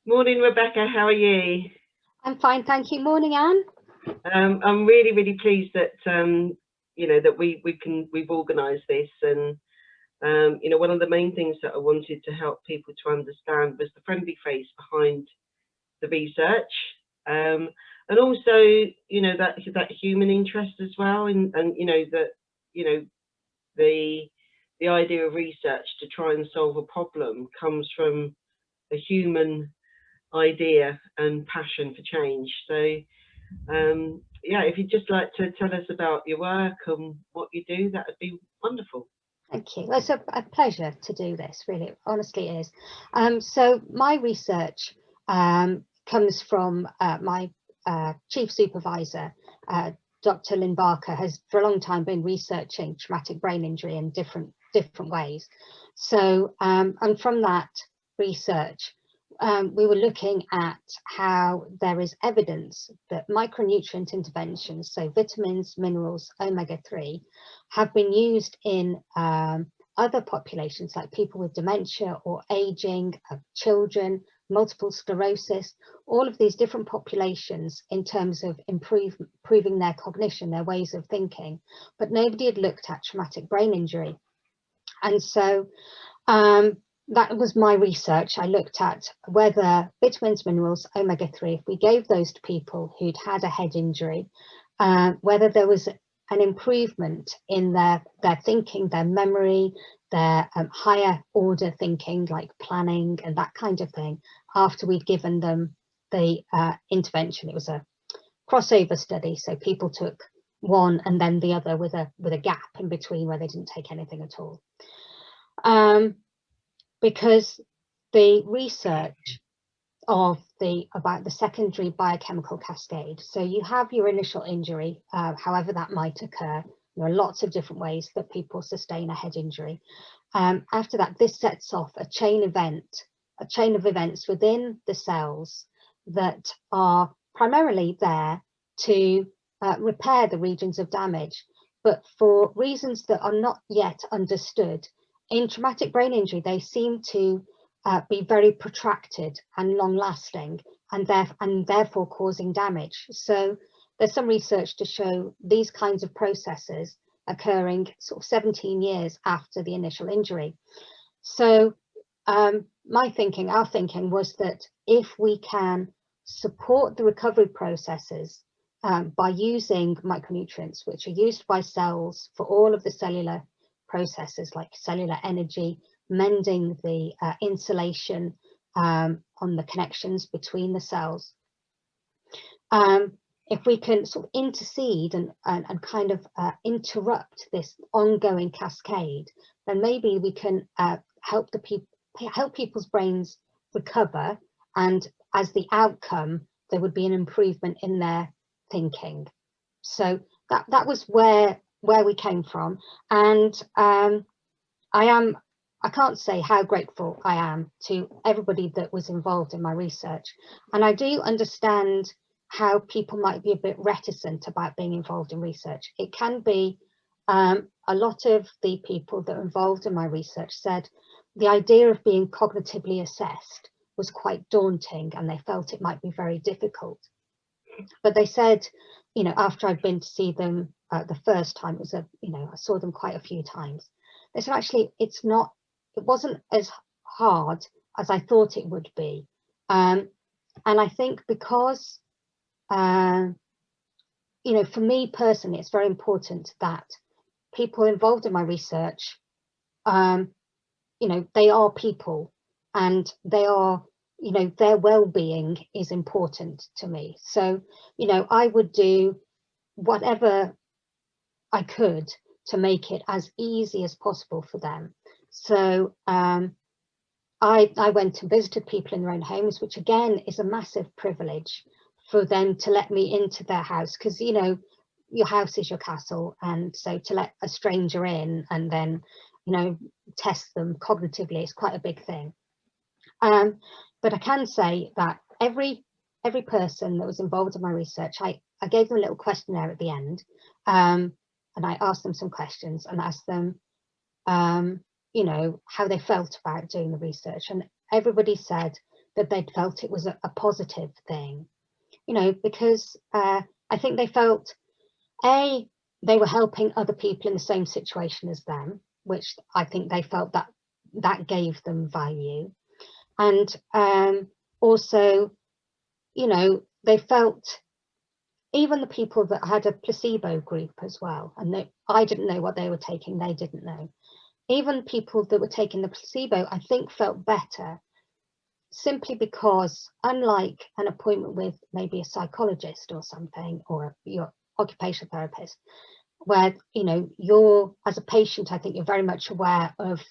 Morning, Rebecca. How are you? I'm fine, thank you. Morning, Anne. I'm really, really pleased that that we've organised this, and one of the main things that I wanted to help people to understand was the friendly face behind the research, and also that human interest as well, and that you know the idea of research to try and solve a problem comes from a human idea and passion for change. So, yeah, if you'd just like to tell us about your work and what you do, that would be wonderful. Thank you. Well, it's a pleasure to do this, really, honestly it is. So my research comes from my chief supervisor, Dr. Lynn Barker, has for a long time been researching traumatic brain injury in different ways. So, and from that research, we were looking at how there is evidence that micronutrient interventions, so vitamins, minerals, omega-3, have been used in other populations like people with dementia or aging, children, multiple sclerosis, all of these different populations in terms of improving their cognition, their ways of thinking, but nobody had looked at traumatic brain injury. And so that was my research. I looked at whether vitamins, minerals, omega-3, if we gave those to people who'd had a head injury, whether there was an improvement in their thinking, their memory, their higher order thinking, like planning and that kind of thing, after we'd given them the intervention. It was a crossover study, so people took one and then the other with a gap in between where they didn't take anything at all. Because the research about the secondary biochemical cascade. So you have your initial injury, however that might occur. There are lots of different ways that people sustain a head injury. After that, this sets off a chain of events within the cells that are primarily there to repair the regions of damage, but for reasons that are not yet understood. In traumatic brain injury, they seem to be very protracted and long-lasting, and therefore causing damage. So there's some research to show these kinds of processes occurring sort of 17 years after the initial injury. So our thinking was that if we can support the recovery processes by using micronutrients, which are used by cells for all of the cellular processes like cellular energy, mending the insulation on the connections between the cells. If we can sort of intercede and kind of interrupt this ongoing cascade, then maybe we can help people's brains recover, and as the outcome, there would be an improvement in their thinking. So that was where we came from, and I can't say how grateful I am to everybody that was involved in my research. And I do understand how people might be a bit reticent about being involved in research. It can be, a lot of the people that were involved in my research said the idea of being cognitively assessed was quite daunting, and they felt it might be very difficult. But they said, after I'd been to see them the first time, I saw them quite a few times. They said, actually, it wasn't as hard as I thought it would be. And I think because, for me personally, it's very important that people involved in my research, they are people, and they are, their well-being is important to me. So, I would do whatever I could to make it as easy as possible for them. So I went and visited people in their own homes, which again is a massive privilege for them to let me into their house, because your house is your castle, and so to let a stranger in and then test them cognitively is quite a big thing. But I can say that every person that was involved in my research, I gave them a little questionnaire at the end, and I asked them some questions and asked them how they felt about doing the research, and everybody said that they'd felt it was a positive thing, you know, because I think they felt, they were helping other people in the same situation as them, which I think they felt that gave them value. And also, you know, they felt, even the people that had a placebo group as well, and I didn't know what they were taking, they didn't know. Even people that were taking the placebo, I think, felt better, simply because, unlike an appointment with maybe a psychologist or something, or your occupational therapist, where, you know, you're, as a patient, I think you're very much aware of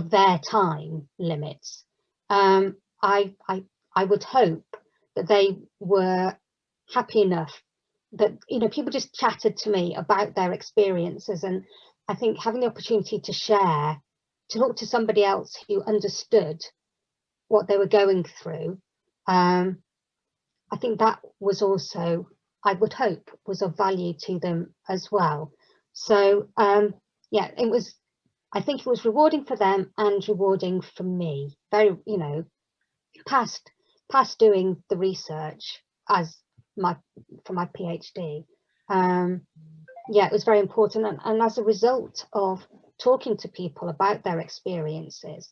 their time limits. I would hope that they were happy enough that, you know, people just chatted to me about their experiences, and I think having the opportunity to share, to talk to somebody else who understood what they were going through, I think that was also, I would hope, was of value to them as well. So yeah, it was, I think it was rewarding for them and rewarding for me. Very, you know, past doing the research as for my PhD. Yeah, it was very important, and as a result of talking to people about their experiences,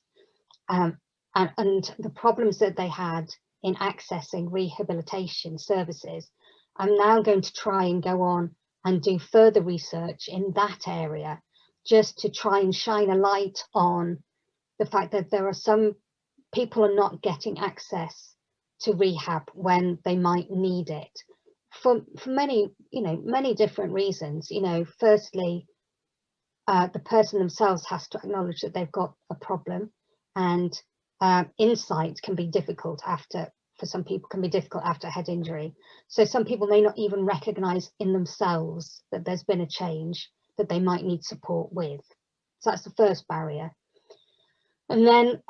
and the problems that they had in accessing rehabilitation services, I'm now going to try and go on and do further research in that area, just to try and shine a light on the fact that there are some people are not getting access to rehab when they might need it, for many, you know, many different reasons. You know, firstly, the person themselves has to acknowledge that they've got a problem, and insight can be difficult after, for some people, can be difficult after a head injury. So some people may not even recognize in themselves that there's been a change that they might need support with. So that's the first barrier. And then,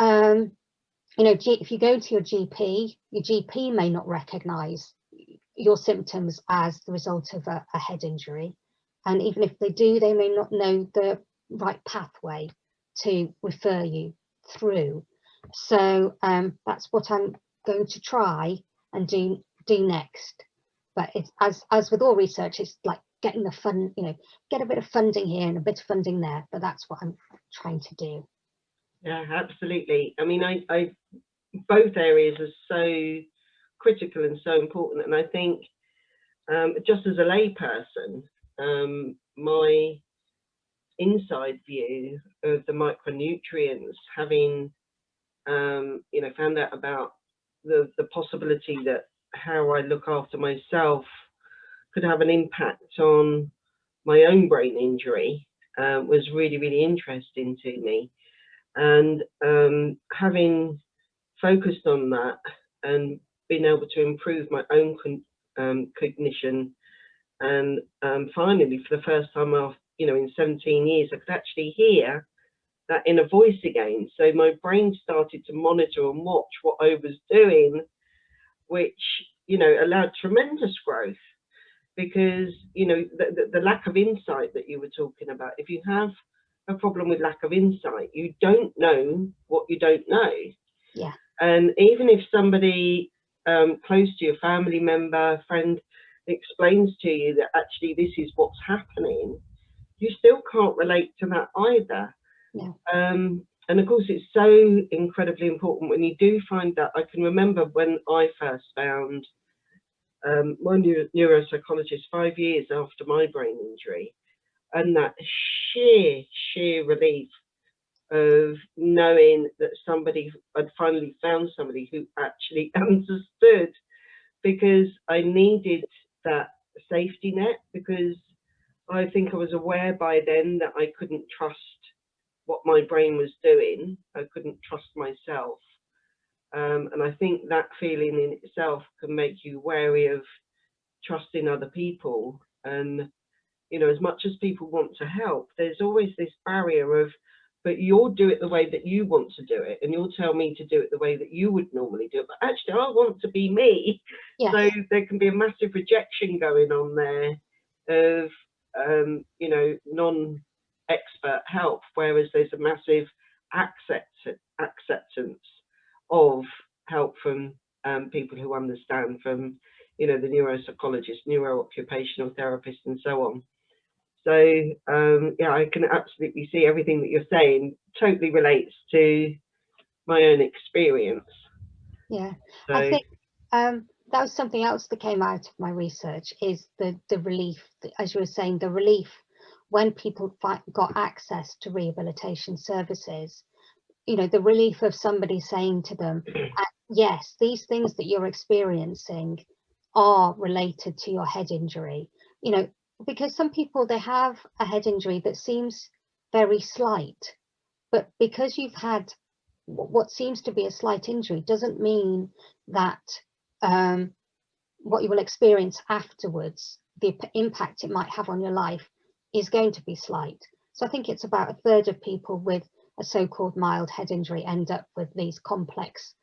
you know, if you go to your GP may not recognize your symptoms as the result of a head injury. And even if they do, they may not know the right pathway to refer you through. So that's what I'm going to try and do next. But it's, as with all research, it's like getting the fund, you know, get a bit of funding here and a bit of funding there. But that's what I'm trying to do. Yeah, absolutely. I mean, I both areas are so critical and so important, and I think just as a layperson, my inside view of the micronutrients, having you know, found out about the possibility that how I look after myself could have an impact on my own brain injury, was really, really interesting to me. And having focused on that and been able to improve my own cognition, and finally, for the first time after, you know, in 17 years, I could actually hear that inner voice again. So my brain started to monitor and watch what I was doing, which, you know, allowed tremendous growth. Because, you know, the lack of insight that you were talking about, if you have a problem with lack of insight, you don't know what you don't know. Yeah. And even if somebody close to you, family member, friend, explains to you that actually this is what's happening, you still can't relate to that either. Yeah. And of course, it's so incredibly important when you do find that. I can remember when I first found my neuropsychologist 5 years after my brain injury, and that sheer relief of knowing that somebody had finally found somebody who actually understood, because I needed that safety net, because I think I was aware by then that I couldn't trust what my brain was doing. I couldn't trust myself. And I think that feeling in itself can make you wary of trusting other people. And, you know, as much as people want to help, there's always this barrier of, but you'll do it the way that you want to do it, and you'll tell me to do it the way that you would normally do it. But actually, I want to be me. Yes. So there can be a massive rejection going on there of, you know, non-expert help, whereas there's a massive acceptance of help from people who understand, from, you know, the neuropsychologists, neuro-occupational therapists, and so on. So yeah, I can absolutely see everything that you're saying totally relates to my own experience. Yeah, So, I think that was something else that came out of my research, is the relief, as you were saying, the relief when people got access to rehabilitation services. You know, the relief of somebody saying to them, yes, these things that you're experiencing are related to your head injury. You know, because some people, they have a head injury that seems very slight, but because you've had what seems to be a slight injury doesn't mean that what you will experience afterwards, the impact it might have on your life, is going to be slight. So I think it's about a third of people with a so-called mild head injury end up with these complex,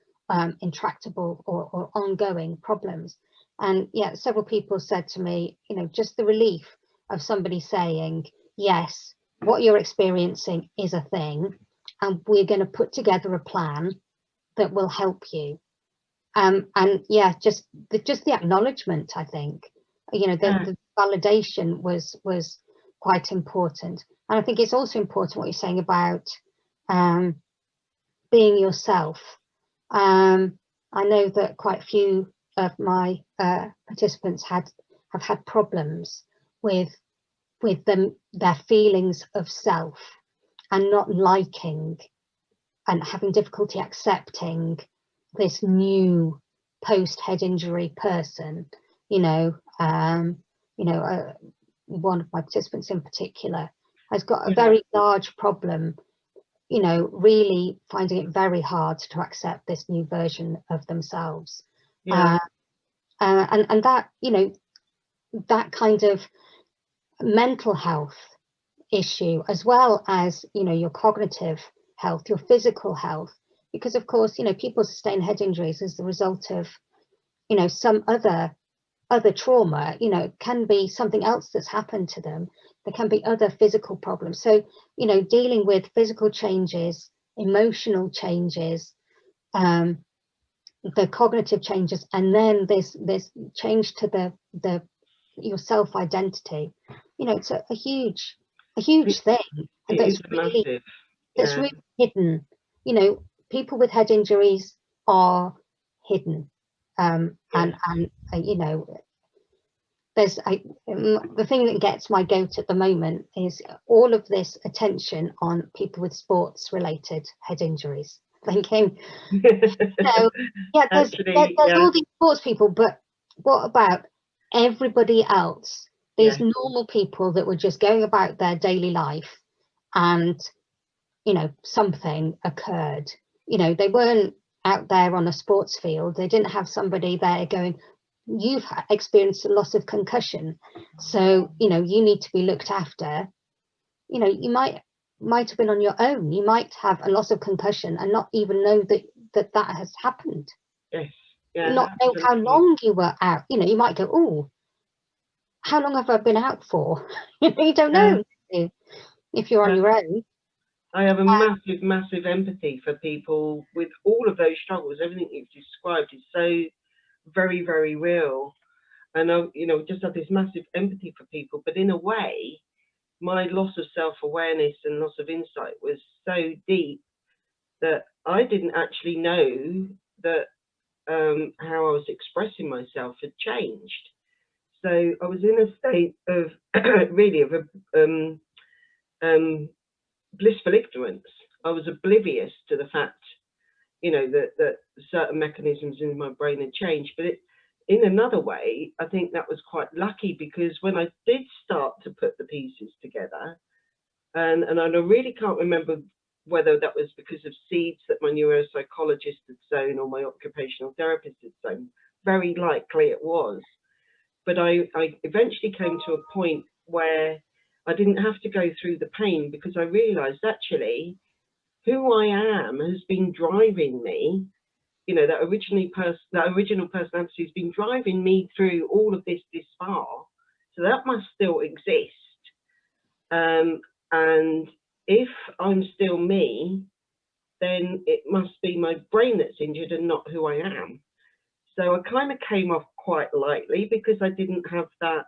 intractable or ongoing problems. And yeah, several people said to me, you know, just the relief of somebody saying, yes, what you're experiencing is a thing, and we're going to put together a plan that will help you. And yeah, just the acknowledgement, I think, you know, the validation was quite important. And I think it's also important what you're saying about being yourself. I know that quite a few of my participants have had problems with their feelings of self, and not liking and having difficulty accepting this new post head injury person. You know, one of my participants in particular has got a very large problem, you know, really finding it very hard to accept this new version of themselves. And that, you know, that kind of mental health issue, as well as, you know, your cognitive health, your physical health, because of course, you know, people sustain head injuries as the result of, you know, some other trauma. You know, it can be something else that's happened to them. There can be other physical problems. So, you know, dealing with physical changes, emotional changes, the cognitive changes, and then this change to your self-identity, you know, it's a huge thing that's really massive. that's really hidden. You know, people with head injuries are hidden, and you know, there's the thing that gets my goat at the moment is all of this attention on people with sports related head injuries, thinking, so yeah, there's all these sports people, but what about everybody else? These normal people that were just going about their daily life, and, you know, something occurred. You know, they weren't out there on a sports field. They didn't have somebody there going, you've experienced a loss of concussion, so, you know, you need to be looked after. You know, you might have been on your own. You might have a loss of concussion and not even know that has happened. Not know how long you were out. You know, you might go, oh, how long have I been out for? You don't know if you're on your own. I have a massive empathy for people with all of those struggles. Everything you've described is so very, very real. And I, you know, just have this massive empathy for people. But in a way, my loss of self-awareness and loss of insight was so deep that I didn't actually know that how I was expressing myself had changed. So I was in a state of really of a blissful ignorance. I was oblivious to the fact, you know, that certain mechanisms in my brain had changed. But in another way, I think that was quite lucky, because when I did start to put the pieces together, and I really can't remember whether that was because of seeds that my neuropsychologist had sown or my occupational therapist had sown. Very likely it was. But I eventually came to a point where I didn't have to go through the pain, because I realized actually who I am has been driving me. You know, that original personality has been driving me through all of this far. So that must still exist. And if I'm still me, then it must be my brain that's injured and not who I am. So I kind of came off quite lightly because I didn't have that,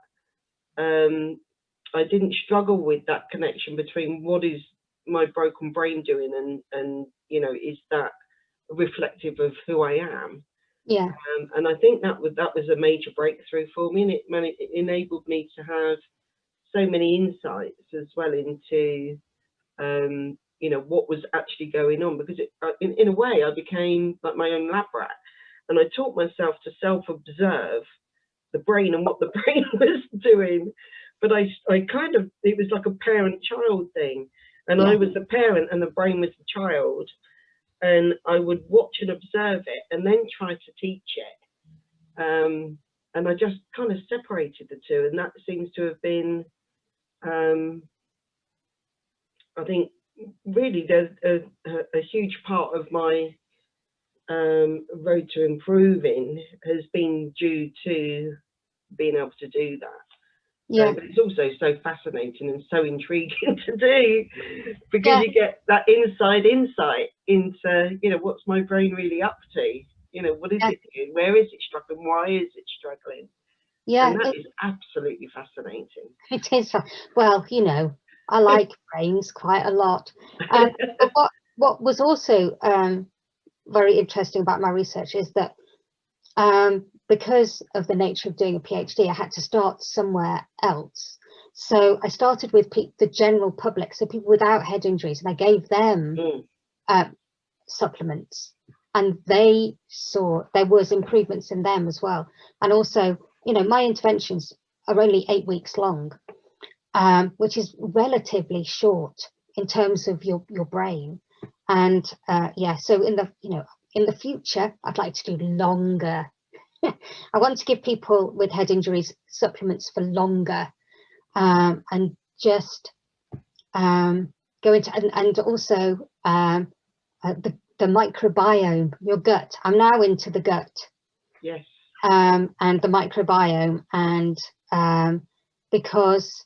I didn't struggle with that connection between what is my broken brain doing and you know, is that reflective of who I am? Yeah. And I think that was a major breakthrough for me, and it enabled me to have so many insights as well into you know, what was actually going on, because in a way I became like my own lab rat, and I taught myself to self-observe the brain and what the brain was doing. But I kind of, it was like a parent-child thing, and Yeah. I was the parent and the brain was the child, and I would watch and observe it and then try to teach it. And I just kind of separated the two, and that seems to have been, I think, really a huge part of my road to improving has been due to being able to do that. Yeah. But it's also so fascinating and so intriguing to do, because Yeah. you get that inside insight into, you know, what's my brain really up to? You know, what is Yeah. it doing? Where is it struggling? Why is it struggling? Yeah. And that is absolutely fascinating. It is. Well, you know, I like brains quite a lot. But what was also very interesting about my research is that because of the nature of doing a PhD, I had to start somewhere else. So I started with the general public, so people without head injuries, and I gave them supplements, and they saw there was improvements in them as well. And also, you know, my interventions are only 8 weeks long, which is relatively short in terms of your brain. And yeah, so in the future, I'd like to do longer. I want to give people with head injuries supplements for longer, and just go into and also the microbiome, your gut. I'm now into the gut. Yes. And the microbiome, and because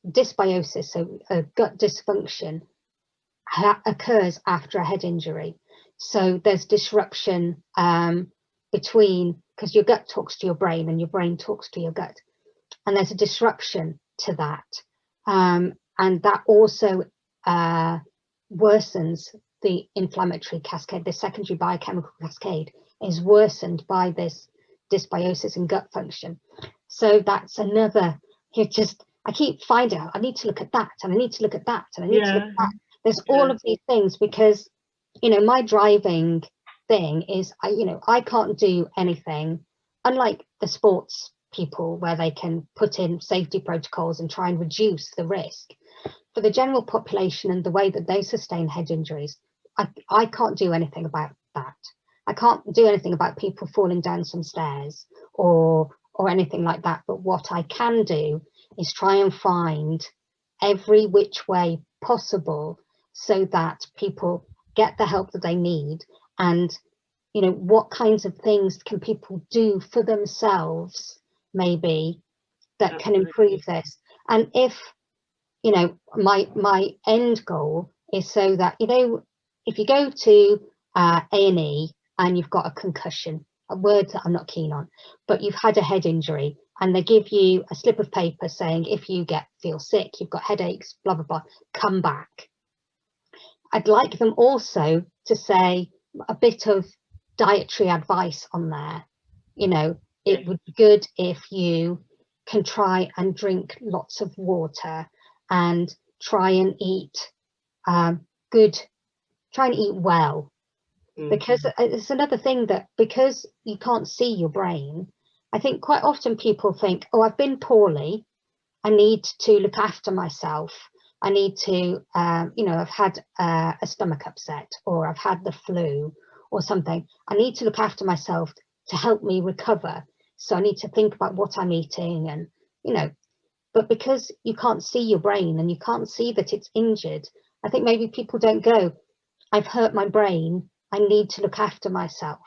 dysbiosis, so gut dysfunction, occurs after a head injury. So there's disruption between, because your gut talks to your brain and your brain talks to your gut, and there's a disruption to that, and that also worsens the inflammatory cascade. The secondary biochemical cascade is worsened by this dysbiosis in gut function. So that's another, I keep finding out I need to look at that, and I need to look at that, and I need to look at that. There's all of these things, because, you know, my driving thing is, I can't do anything, unlike the sports people where they can put in safety protocols and try and reduce the risk. For the general population and the way that they sustain head injuries, I can't do anything about that. I can't do anything about people falling down some stairs or anything like that. But what I can do is try and find every which way possible so that people get the help that they need. And, you know, what kinds of things can people do for themselves, maybe, that can improve this? And if, you know, my end goal is so that, you know, if you go to A&E and you've got a concussion, a word that I'm not keen on, but you've had a head injury, and they give you a slip of paper saying, if you feel sick, you've got headaches, blah, blah, blah, come back. I'd like them also to say a bit of dietary advice on there. You know, it would be good if you can try and drink lots of water and try and eat try and eat well. Because it's another thing that, because you can't see your brain, I think quite often people think, oh, I've been poorly, I need to look after myself. I need to, you know, I've had a stomach upset, or I've had the flu or something. I need to look after myself to help me recover. So I need to think about what I'm eating, and, you know, but because you can't see your brain and you can't see that it's injured, I think maybe people don't go, I've hurt my brain, I need to look after myself.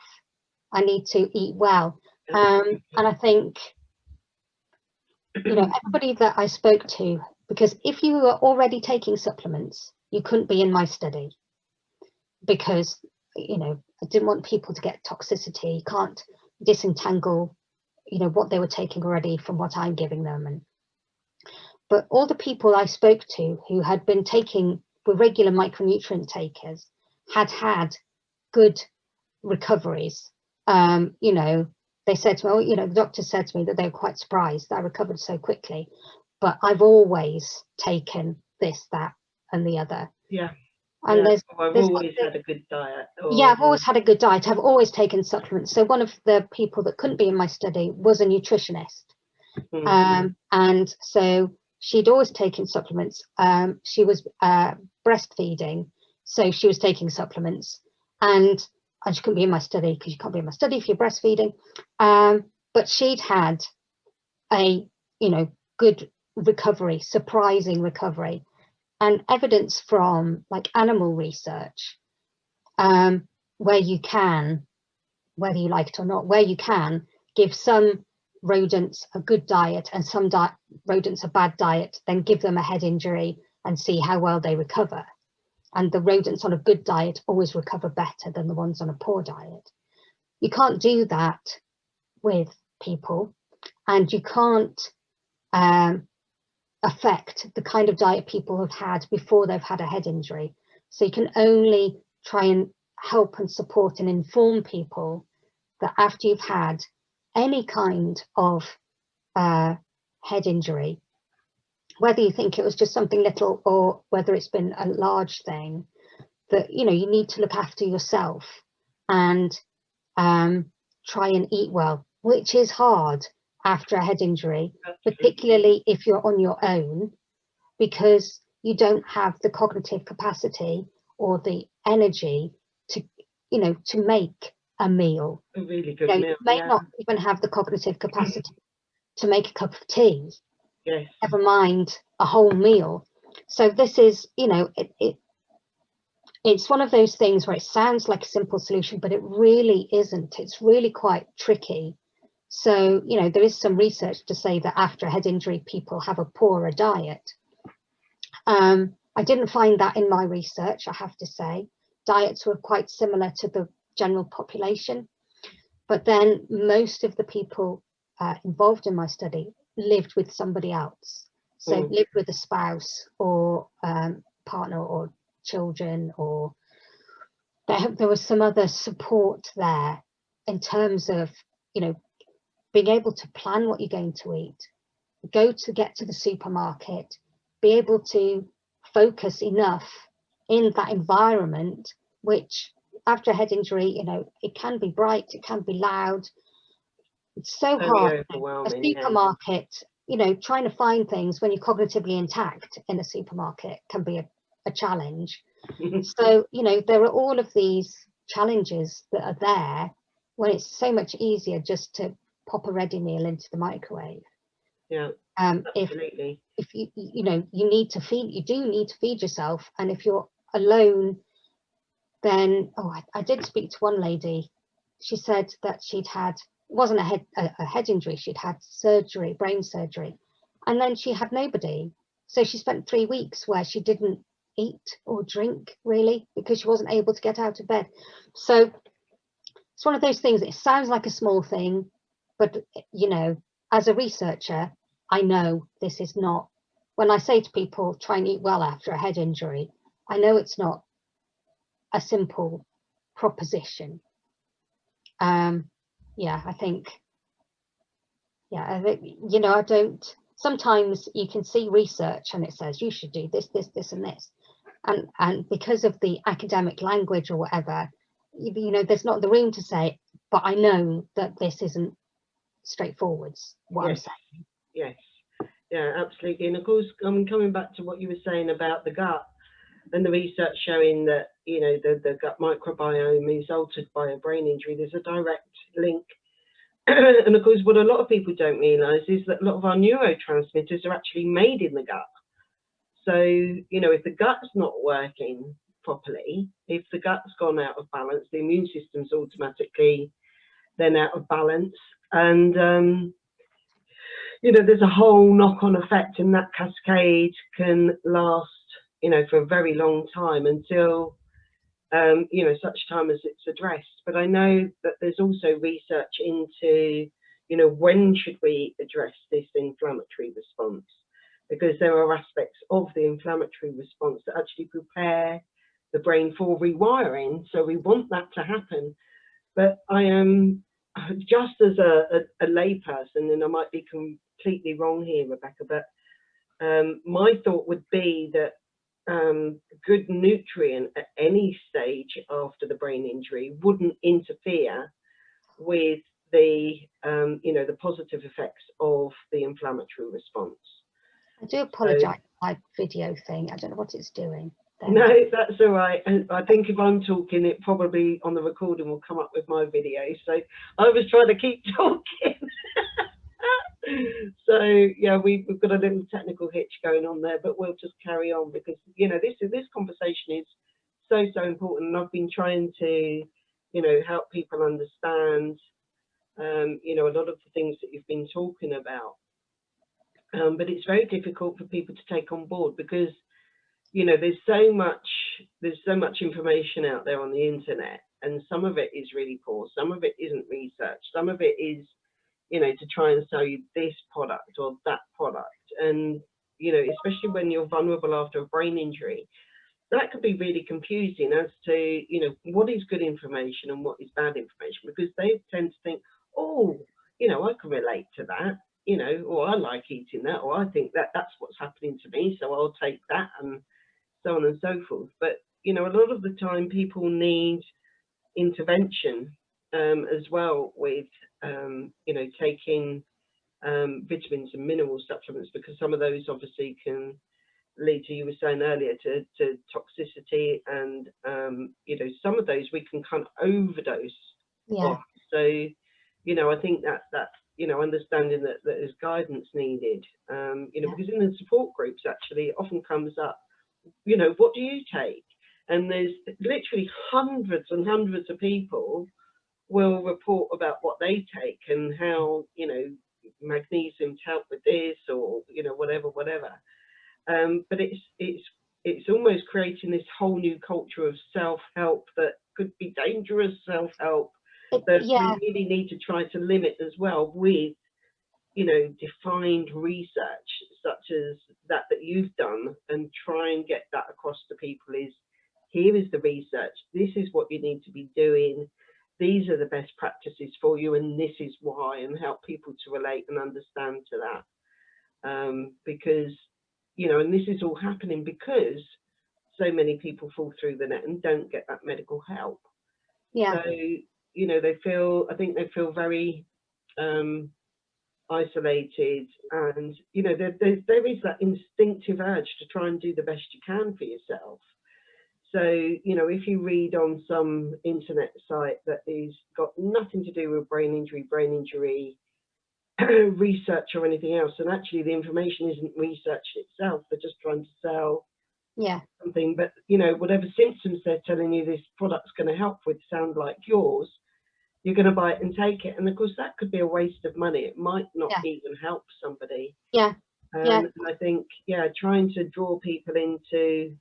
I need to eat well. And I think, you know, everybody that I spoke to, because if you are already taking supplements, you couldn't be in my study, because, you know, I didn't want people to get toxicity. You can't disentangle, you know, what they were taking already from what I'm giving them. But all the people I spoke to who had been taking, were regular micronutrient takers, had good recoveries. You know, they said to me, oh, you know, the doctor said to me that they were quite surprised that I recovered so quickly. But I've always taken this, that, and the other. Yeah. And yeah. I've always had a good diet. Yeah, I've always had a good diet. I've always taken supplements. So one of the people that couldn't be in my study was a nutritionist. And so she'd always taken supplements. She was breastfeeding, so she was taking supplements, and she couldn't be in my study because you can't be in my study if you're breastfeeding. But she'd had a, you know, good recovery, surprising recovery, and evidence from like animal research, where you can, whether you like it or not, where you can give some rodents a good diet and some rodents a bad diet, then give them a head injury and see how well they recover. And the rodents on a good diet always recover better than the ones on a poor diet. You can't do that with people, and you can't affect the kind of diet people have had before they've had a head injury. So you can only try and help and support and inform people that after you've had any kind of head injury, whether you think it was just something little or whether it's been a large thing, that, you know, you need to look after yourself and try and eat well, which is hard after a head injury. Absolutely. Particularly if you're on your own, because you don't have the cognitive capacity or the energy to, you know, to make a meal. A really good meal. You may not even have the cognitive capacity to make a cup of tea. Yes. Never mind a whole meal. So this is, you know, it's one of those things where it sounds like a simple solution, but it really isn't. It's really quite tricky. So, you know, there is some research to say that after a head injury, people have a poorer diet. I didn't find that in my research, I have to say. Diets were quite similar to the general population. But then most of the people involved in my study lived with somebody else. So lived with a spouse or partner or children, or there was some other support there in terms of, you know, being able to plan what you're going to eat, get to the supermarket, be able to focus enough in that environment, which after a head injury, you know, it can be bright, it can be loud. It's so hard. A supermarket, you know, trying to find things when you're cognitively intact in a supermarket can be a challenge. So, you know, there are all of these challenges that are there when it's so much easier just to pop a ready meal into the microwave. Yeah, absolutely. If you know, you do need to feed yourself, and if you're alone, then I did speak to one lady. She said that she'd had, it wasn't a head injury, she'd had surgery, brain surgery, and then she had nobody. So she spent 3 weeks where she didn't eat or drink really, because she wasn't able to get out of bed. So it's one of those things, it sounds like a small thing, but, you know, as a researcher, I know this is not, when I say to people, try and eat well after a head injury, I know it's not a simple proposition. Yeah, I think, you know, I don't, sometimes you can see research and it says you should do this, this, this, and this. And because of the academic language or whatever, you know, there's not the room to say, but I know that this isn't straightforward, what I'm saying. Yes, yeah, absolutely. And of course, coming back to what you were saying about the gut and the research showing that, you know, the gut microbiome is altered by a brain injury, there's a direct link. And of course, what a lot of people don't realise is that a lot of our neurotransmitters are actually made in the gut. So, you know, if the gut's not working properly, if the gut's gone out of balance, the immune system's automatically then out of balance. And, you know, there's a whole knock-on effect, and that cascade can last you know, for a very long time until, you know, such time as it's addressed. But I know that there's also research into, you know, when should we address this inflammatory response? Because there are aspects of the inflammatory response that actually prepare the brain for rewiring. So we want that to happen. But I am just as a layperson, and I might be completely wrong here, Rebecca, but my thought would be that good nutrient at any stage after the brain injury wouldn't interfere with the you know, the positive effects of the inflammatory response. I do apologise for my video thing. I don't know what it's doing. No, that's all right. And I think if I'm talking, it probably on the recording will come up with my video. So I was trying to keep talking. So yeah, we've got a little technical hitch going on there, but we'll just carry on because, you know, this conversation is so important. And I've been trying to, you know, help people understand, you know, a lot of the things that you've been talking about. But it's very difficult for people to take on board because, you know, there's so much information out there on the internet, and some of it is really poor, some of it isn't research, some of it is, you know, to try and sell you this product or that product. And, you know, especially when you're vulnerable after a brain injury, that could be really confusing as to, you know, what is good information and what is bad information, because they tend to think, oh, you know, I can relate to that, you know, or I like eating that, or I think that that's what's happening to me, so I'll take that, and so on and so forth. But, you know, a lot of the time people need intervention as well with, you know, taking vitamins and mineral supplements, because some of those obviously can lead to, you were saying earlier, to toxicity, and, you know, some of those we can kind of overdose on. So, you know, I think that, you know, understanding that there's guidance needed, you know, because in the support groups, actually, it often comes up, you know, what do you take? And there's literally hundreds and hundreds of people will report about what they take and how, you know, magnesium to help with this, or, you know, whatever. But it's almost creating this whole new culture of self-help that could be dangerous self-help that we really need to try to limit as well with, you know, defined research such as that you've done, and try and get that across to people is, here is the research, this is what you need to be doing, these are the best practices for you, and this is why, and help people to relate and understand to that. Because, you know, and this is all happening because so many people fall through the net and don't get that medical help. So, you know, I think they feel very isolated, and, you know, there is that instinctive urge to try and do the best you can for yourself. So, you know, if you read on some internet site that is got nothing to do with brain injury research or anything else, and actually the information isn't research itself, they're just trying to sell something, but, you know, whatever symptoms they're telling you this product's going to help with sound like yours, you're going to buy it and take it, and of course that could be a waste of money. It might not even help somebody. And I think, trying to draw people into,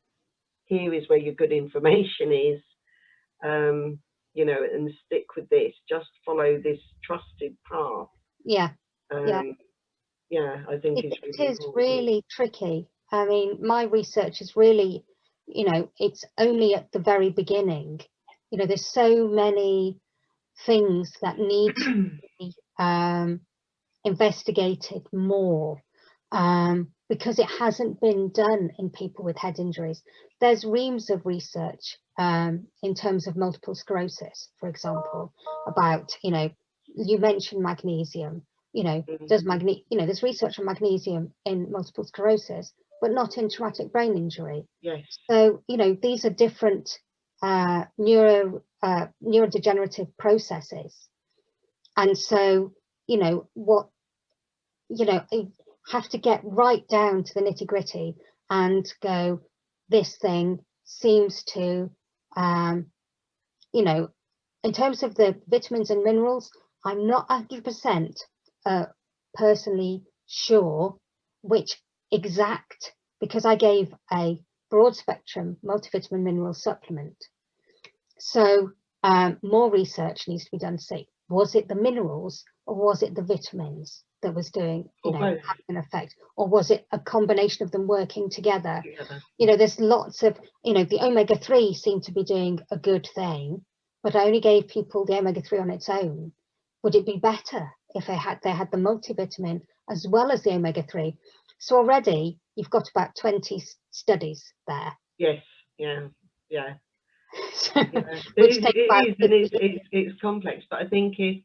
here is where your good information is, you know, and stick with this, just follow this trusted path. I think it is really tricky. I mean, my research is really, you know, it's only at the very beginning. You know, there's so many things that need to be investigated more, because it hasn't been done in people with head injuries. There's reams of research in terms of multiple sclerosis, for example, about, you know, you mentioned magnesium, you know, there's research on magnesium in multiple sclerosis, but not in traumatic brain injury. So, you know, these are different neurodegenerative processes. And so, you know, you have to get right down to the nitty gritty and go, this thing seems to, you know, in terms of the vitamins and minerals, I'm not 100% personally sure which exact, because I gave a broad spectrum multivitamin mineral supplement. So more research needs to be done to say, was it the minerals or was it the vitamins that was doing, having an effect, or was it a combination of them working together? There's lots of, the omega-3 seemed to be doing a good thing, but I only gave people the omega-3 on its own. Would it be better if they had the multivitamin as well as the omega-3? So already you've got about 20 studies there. Yes, yeah. So, yeah. It's complex, but I think if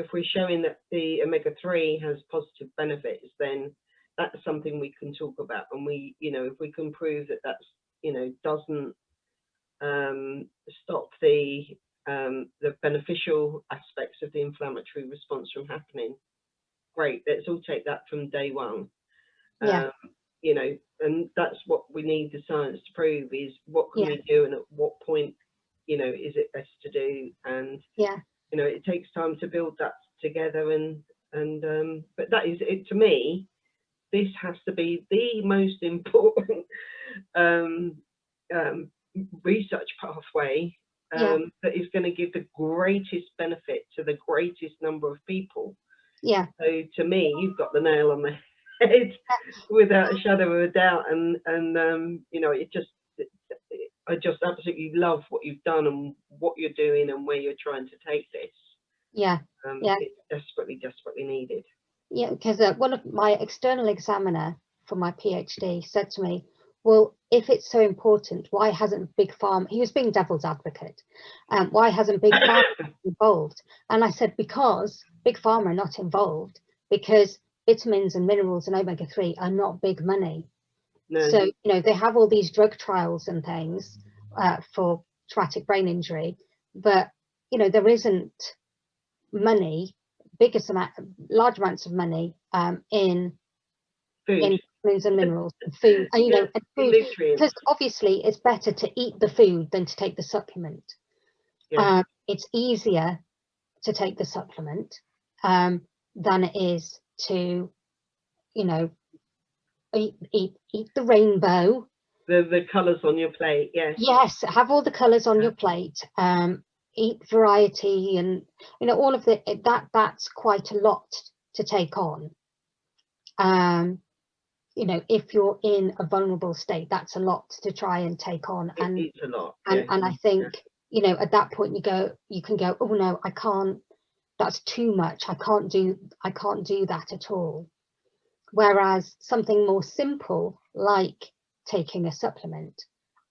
if we're showing that the omega-3 has positive benefits, then that's something we can talk about. And we, if we can prove that that's, doesn't stop the beneficial aspects of the inflammatory response from happening, great. Let's all take that from day one. Yeah. And that's what we need the science to prove, is what can we do and at what point, is it best to do. And it takes time to build that together, but that is it to me. This has to be the most important research pathway that is going to give the greatest benefit to the greatest number of people. Yeah. So to me, you've got the nail on the head without a shadow of a doubt. And I just absolutely love what you've done and what you're doing and where you're trying to take this. It's desperately needed. Yeah, because one of my external examiner for my PhD said to me, well, if it's so important, why hasn't Big Pharma, he was being devil's advocate, why hasn't Big Pharma involved? And I said, because Big Pharma are not involved, because vitamins and minerals and omega-3 are not big money. No. So, they have all these drug trials and things for traumatic brain injury, but, there isn't money, large amounts of money in vitamins and minerals and food, and food, because obviously it's better to eat the food than to take the supplement. It's easier to take the supplement than it is to eat the rainbow, the colors on your plate. Yes, have all the colors on your plate, eat variety, and all of that's quite a lot to take on. If you're in a vulnerable state, that's a lot to try and take on. And it's a lot. And I think at that point you can go, oh no, I can't, that's too much, I can't do that at all. Whereas something more simple like taking a supplement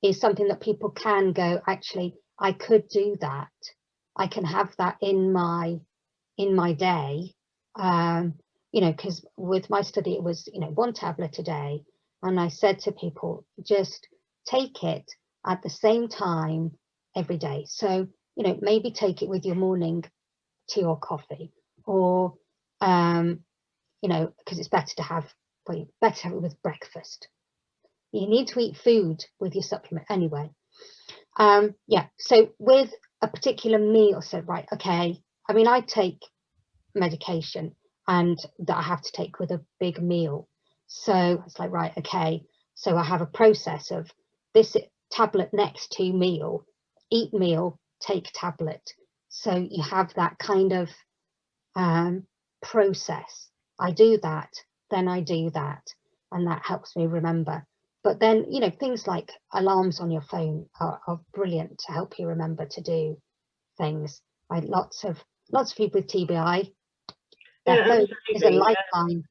is something that people can go, actually, I could do that, I can have that in my day, because with my study it was 1 tablet a day, and I said to people, just take it at the same time every day. So maybe take it with your morning tea or coffee, or because it's better to have it with breakfast. You need to eat food with your supplement anyway. So with a particular meal, so right, okay, I mean, I take medication and that I have to take with a big meal, so it's like, right, okay, so I have a process of this tablet next to meal, eat meal, take tablet, so you have that kind of process. I do that, then I do that, and that helps me remember. But then things like alarms on your phone are brilliant to help you remember to do things. Lots of people with TBI, their phone is a lifeline.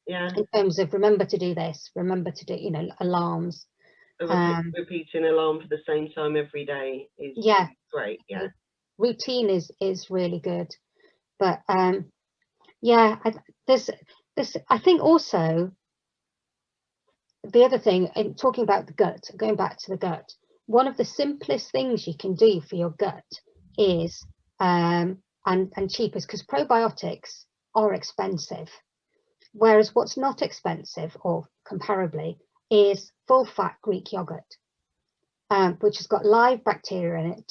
In terms of remember to do this, remember to do alarms. Repeating alarm for the same time every day is great. Routine is really good. But I think also the other thing, in talking about the gut, going back to the gut, one of the simplest things you can do for your gut is and cheapest, because probiotics are expensive, whereas what's not expensive, or comparably, is full fat Greek yogurt, which has got live bacteria in it.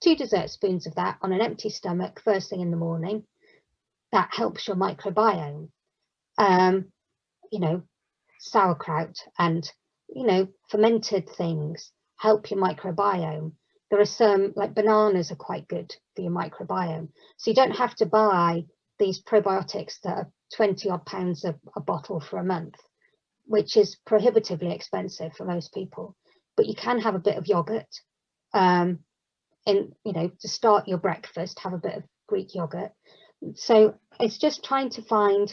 Two dessert spoons of that on an empty stomach first thing in the morning. That helps your microbiome. sauerkraut and, fermented things help your microbiome. There are some, like bananas are quite good for your microbiome. So you don't have to buy these probiotics that are 20 odd pounds a bottle for a month, which is prohibitively expensive for most people. But you can have a bit of yogurt, to start your breakfast, have a bit of Greek yogurt. So it's just trying to find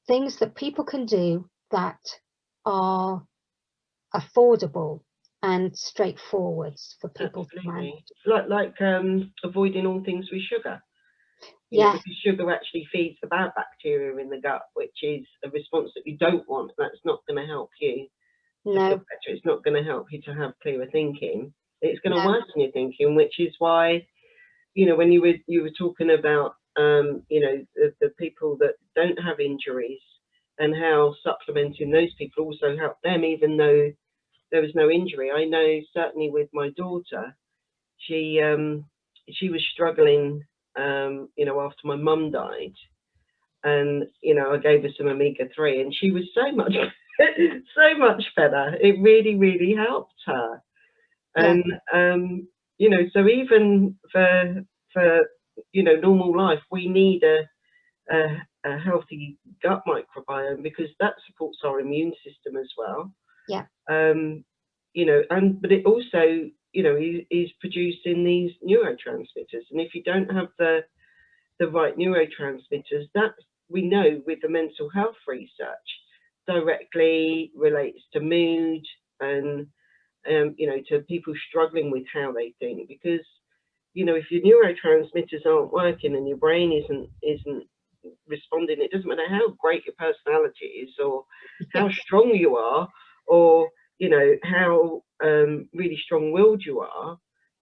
things that people can do that are affordable and straightforward for people to manage. Like avoiding all things with sugar. Yeah. Because sugar actually feeds the bad bacteria in the gut, which is a response that you don't want. That's not going to help you. No. It's not going to help you to have clearer thinking. It's going to worsen your thinking, which is why, when you were talking about, the people that don't have injuries and how supplementing those people also help them, even though there was no injury. I know certainly with my daughter, she was struggling, after my mum died, and I gave her some omega-3, and she was so much so much better. It really, really helped her. And so even for normal life, we need a healthy gut microbiome, because that supports our immune system as well. Yeah. But it also is producing these neurotransmitters, and if you don't have the right neurotransmitters, that we know with the mental health research directly relates to mood and to people struggling with how they think, because if your neurotransmitters aren't working and your brain isn't responding, it doesn't matter how great your personality is or how strong you are, or how really strong-willed you are.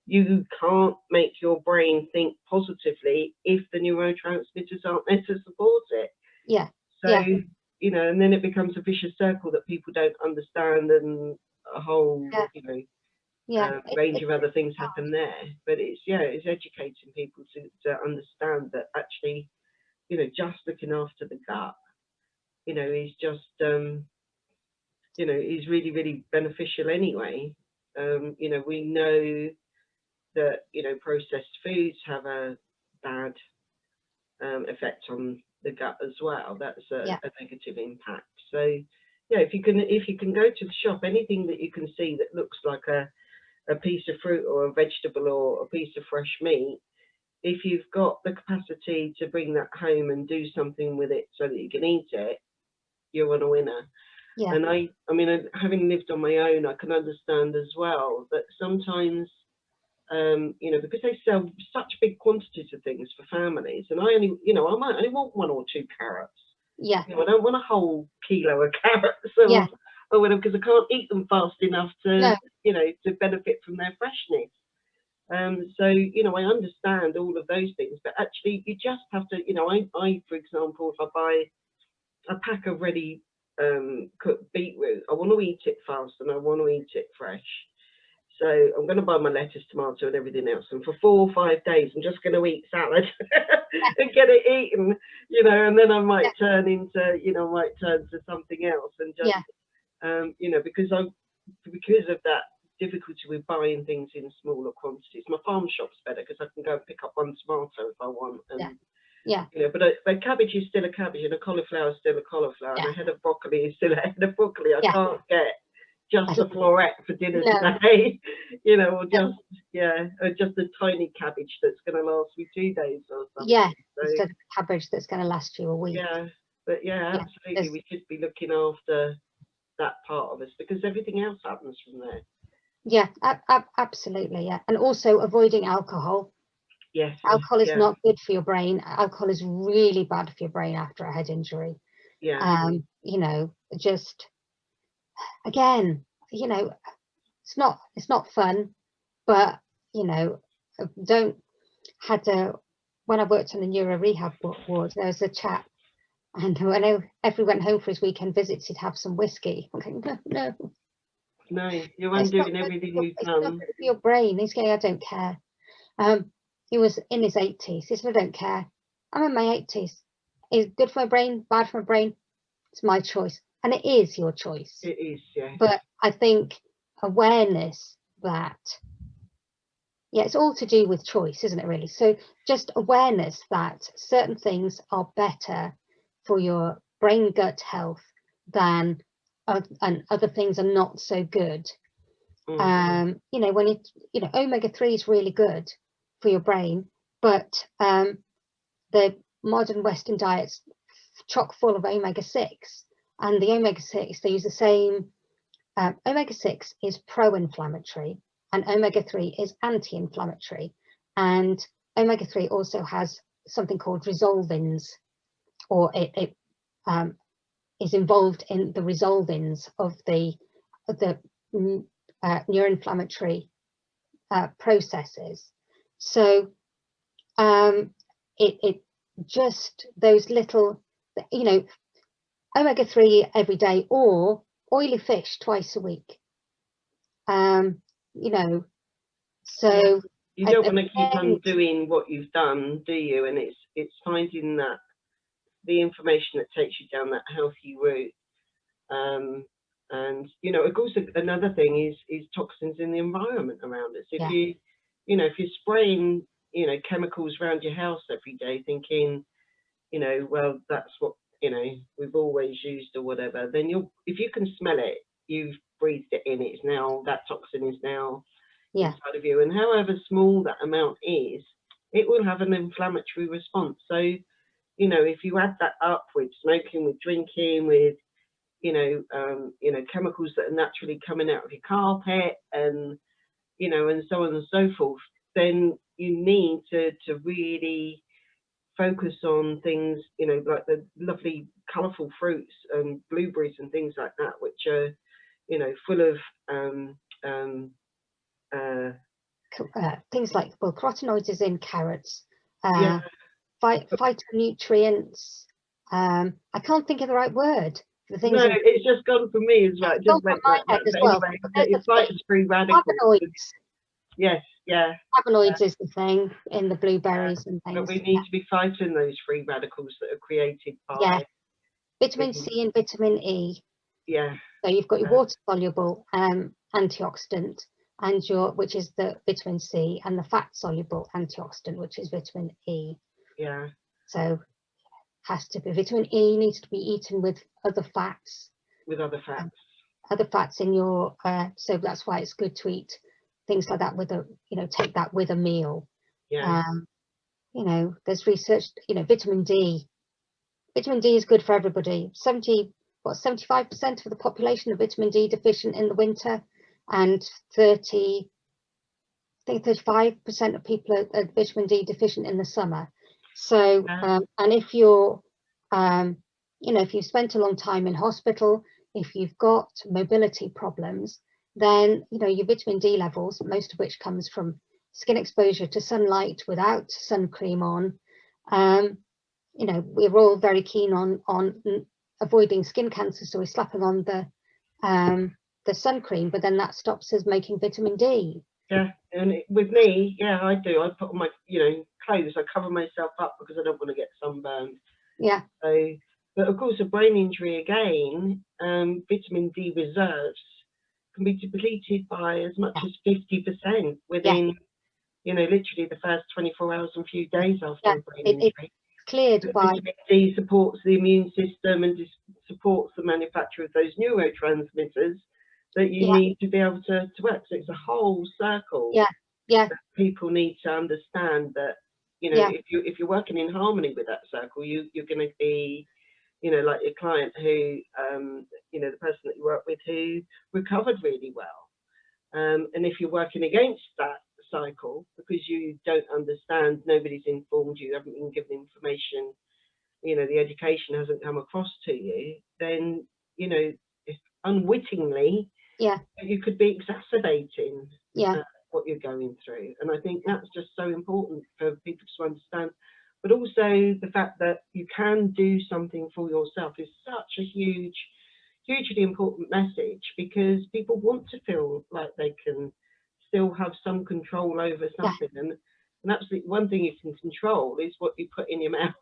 You can't make your brain think positively if the neurotransmitters aren't there to support it. Yeah. So and then it becomes a vicious circle that people don't understand, and a whole range of other things happen there. But it's educating people to understand that actually just looking after the gut is just is really, really beneficial anyway. We know that processed foods have a bad effect on the gut as well. That's a negative impact. So if you can go to the shop, anything that you can see that looks like a piece of fruit or a vegetable or a piece of fresh meat, if you've got the capacity to bring that home and do something with it so that you can eat it, you're on a winner. Yeah. And I mean, having lived on my own, I can understand as well that sometimes, because they sell such big quantities of things for families, and I might only want 1 or 2 carrots. Yeah. I don't want a whole kilo of carrots, or whatever, because I can't eat them fast enough to, to benefit from their freshness. So I understand all of those things, but actually you just have to, I for example, if I buy a pack of ready cooked beetroot, I want to eat it fast and I want to eat it fresh. So I'm going to buy my lettuce, tomato and everything else, and for 4 or 5 days I'm just going to eat salad and get it eaten, and then I might turn to something else, and just because of that difficulty with buying things in smaller quantities. My farm shop's better because I can go and pick up 1 tomato if I want, and but a cabbage is still a cabbage, and a cauliflower is still a cauliflower, and a head of broccoli is still a head of broccoli. I can't get just a floret for dinner today, or just a tiny cabbage that's going to last me 2 days or something. Yeah, so, instead of cabbage that's going to last you a week. Yeah, but absolutely, we should be looking after that part of us, because everything else happens from there. Yeah, absolutely, yeah. And also avoiding alcohol. Yes. Alcohol is not good for your brain. Alcohol is really bad for your brain after a head injury. Yeah. Just again, it's not fun, but when I worked on the neuro rehab ward, there was a chap, and whenever he went home for his weekend visits, he'd have some whiskey. I'm going, no, you're undoing everything we've done. It's not good for your brain. He's going, I don't care. He was in his 80s. He said, I don't care. I'm in my 80s. It's good for my brain, bad for my brain. It's my choice. and it is your choice. It is, yeah. But I think awareness that, yeah, it's all to do with choice, isn't it, really? So just awareness that certain things are better for your brain gut health than and other things are not so good. You know, when omega-3 is really good for your brain, but the modern Western diet's chock full of omega-6, and the omega-6, they use the same. Omega-6 is pro-inflammatory and omega-3 is anti-inflammatory, and omega-3 also has something called resolvins, or it is involved in the resolvins of the neuroinflammatory processes. So it just those little, you know, omega-3 every day or oily fish twice a week. You know, so you don't want to keep on doing what you've done, do you? And it's finding that the information that takes you down that healthy route. And you know, of course, another thing is toxins in the environment around us. If if you're spraying, chemicals around your house every day, thinking, well, that's what we've always used or whatever, then if you can smell it, you've breathed it in. It's now, that toxin is now inside of you, and however small that amount is, it will have an inflammatory response. So if you add that up with smoking, with drinking, with chemicals that are naturally coming out of your carpet, and and so on and so forth, then you need to really focus on things, like the lovely colourful fruits and blueberries and things like that, which are full of things like, well, carotenoids is in carrots, phytonutrients. I can't think of the right word. No, it's just gone for me as well. It just went like that. As well. Anyway, it's like free radicals. Flavonoids. Yes, yeah. Flavonoids is the thing in the blueberries and things. But we need to be fighting those free radicals that are created by vitamin C and vitamin E. Yeah. So you've got your water-soluble antioxidant, and which is the vitamin C, and the fat-soluble antioxidant, which is vitamin E. Yeah. So has to be, vitamin E needs to be eaten with other fats. With other fats. Other fats in your, so that's why it's good to eat things like that with take that with a meal. Yeah. There's research, vitamin D. Vitamin D is good for everybody. 75% of the population are vitamin D deficient in the winter, and 35% of people are vitamin D deficient in the summer. So, and if you're, if you've spent a long time in hospital, if you've got mobility problems, then, your vitamin D levels, most of which comes from skin exposure to sunlight without sun cream on, we're all very keen on avoiding skin cancer, so we're slapping on the sun cream, but then that stops us making vitamin D. Yeah, and with me, I do. I put on my, clothes. I cover myself up because I don't want to get sunburned. Yeah. So, but of course, a brain injury again, vitamin D reserves can be depleted by as much as 50% within, literally the first 24 hours and few days after a brain injury. It's cleared by vitamin D supports the immune system and supports the manufacture of those neurotransmitters that you need to be able to work. So it's a whole circle. That people need to understand that, if you're working in harmony with that circle, you're going to be, like your client who, the person that you work with who recovered really well. And if you're working against that cycle because you don't understand, nobody's informed you, haven't been given information, the education hasn't come across to you, then, unwittingly, you could be exacerbating what you're going through. And I think that's just so important for people to understand. But also the fact that you can do something for yourself is such a hugely important message, because people want to feel like they can still have some control over something. And absolutely one thing you can control is what you put in your mouth.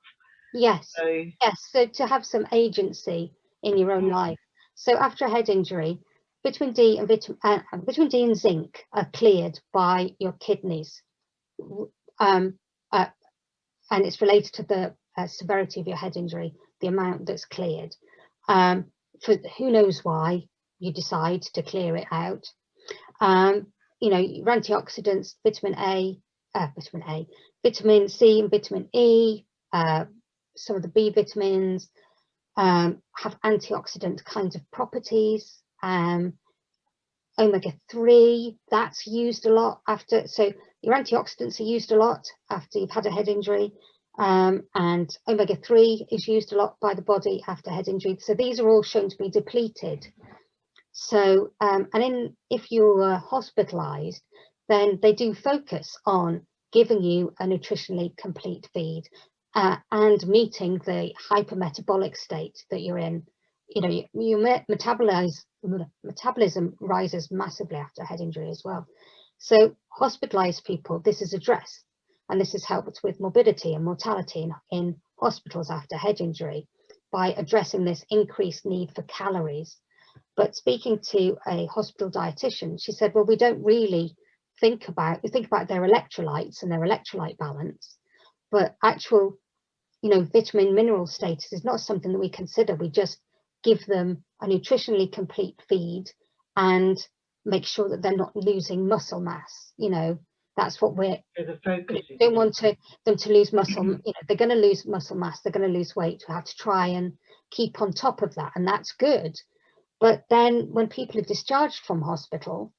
So to have some agency in your own life. So after a head injury, vitamin D and zinc are cleared by your kidneys, and it's related to the severity of your head injury, the amount that's cleared. For who knows why you decide to clear it out. You know, your antioxidants, vitamin C and vitamin E, some of the B vitamins have antioxidant kinds of properties. Omega-3, that's used a lot after, so your antioxidants are used a lot after you've had a head injury, and omega-3 is used a lot by the body after head injury. So these are all shown to be depleted. So, if you're hospitalized, then they do focus on giving you a nutritionally complete feed and meeting the hypermetabolic state that you're in. You know, your metabolism rises massively after head injury as well. So hospitalized people, this is addressed, and this has helped with morbidity and mortality in hospitals after head injury by addressing this increased need for calories. But speaking to a hospital dietitian, she said, well, we don't really think about their electrolytes and their electrolyte balance, but actual, you know, vitamin mineral status is not something that we consider. We just give them a nutritionally complete feed and make sure that they're not losing muscle mass. You know, that's what we're, we don't want them to lose muscle. You know, they're going to lose muscle mass, they're going to lose weight. We have to try and keep on top of that, and that's good. But then when people are discharged from hospital,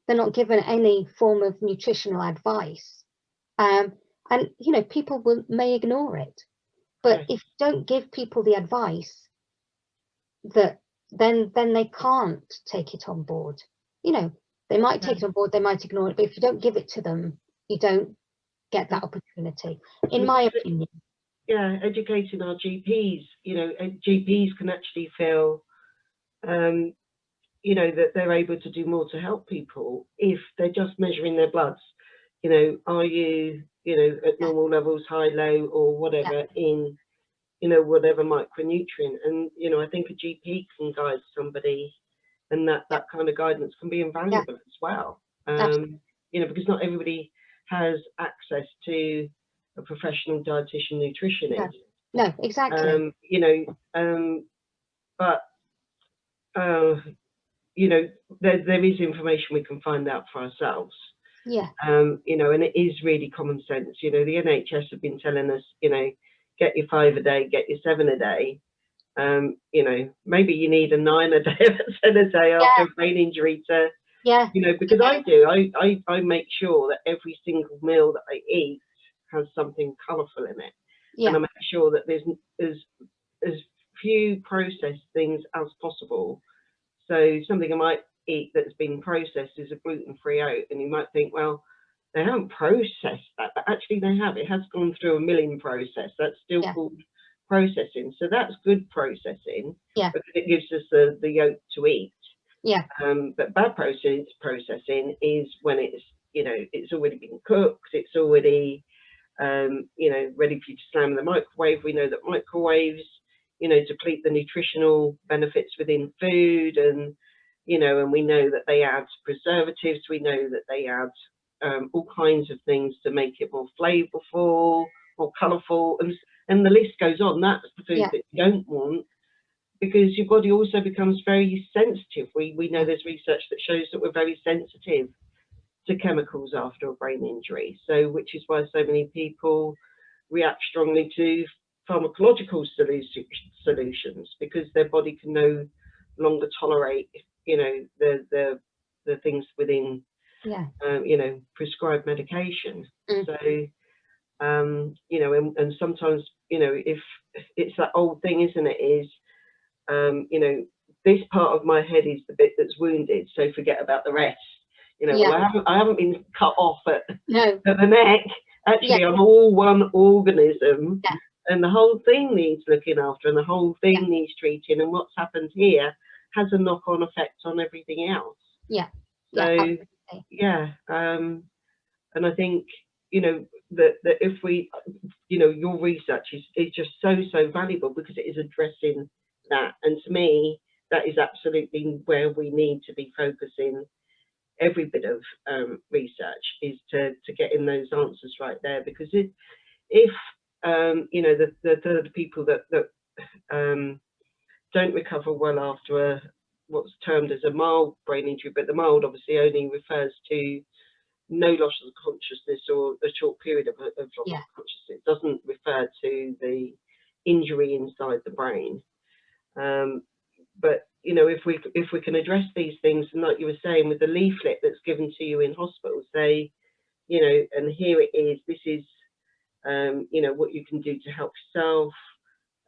they're not given any form of nutritional advice. And, you know, people may ignore it. But if you don't give people the advice, that then they can't take it on board. You know, they might take it on board, they might ignore it, but if you don't give it to them, you don't get that opportunity, in my opinion. Yeah, educating our GPs, you know, GPs can actually feel you know, that they're able to do more to help people if they're just measuring their bloods. You know, are you, you know, at normal levels, high, low, or whatever in, you know, whatever micronutrient. And, you know, I think a GP can guide somebody, and that kind of guidance can be invaluable as well. You know, because not everybody has access to a professional dietitian nutritionist. No, exactly. You know, but you know, there is information we can find out for ourselves. Yeah. You know, and it is really common sense. You know, the NHS have been telling us, you know, get your 5 a day, get your 7 a day. You know, maybe you need a 9 a day, a 10 a day after a brain injury to, you know, because I make sure that every single meal that I eat has something colourful in it. And I make sure that there's as few processed things as possible. So something I might eat that's been processed is a gluten-free oat, and you might think, well, they haven't processed that, but actually they have. It has gone through a milling process. That's still called processing. So that's good processing, because it gives us the oat to eat. But bad processing is when it's, you know, it's already been cooked, it's already, you know, ready for you to slam in the microwave. We know that microwaves, you know, deplete the nutritional benefits within food, and, you know, and we know that they add preservatives, we know that they add all kinds of things to make it more flavorful, more colourful, and the list goes on. That's the food that you don't want, because your body also becomes very sensitive. We know there's research that shows that we're very sensitive to chemicals after a brain injury, so which is why so many people react strongly to pharmacological solutions, because their body can no longer tolerate, you know, the things within you know, prescribed medication. So you know, and sometimes, you know, if it's that old thing, isn't it, is you know, this part of my head is the bit that's wounded, so forget about the rest. You know, well, I haven't been cut off at the neck. Actually, I'm all one organism. And the whole thing needs looking after, and the whole thing needs treating, and what's happened here has a knock-on effect on everything else. So and I think, you know, that if we, you know, your research is just so valuable, because it is addressing that. And to me, that is absolutely where we need to be focusing every bit of research, is to get in those answers right there. Because if you know, the people that don't recover well after what's termed as a mild brain injury, but the mild obviously only refers to no loss of consciousness or a short period of loss of consciousness. It doesn't refer to the injury inside the brain. But you know, if we can address these things, and like you were saying, with the leaflet that's given to you in hospital, say, you know, and here it is. This is, you know, what you can do to help yourself.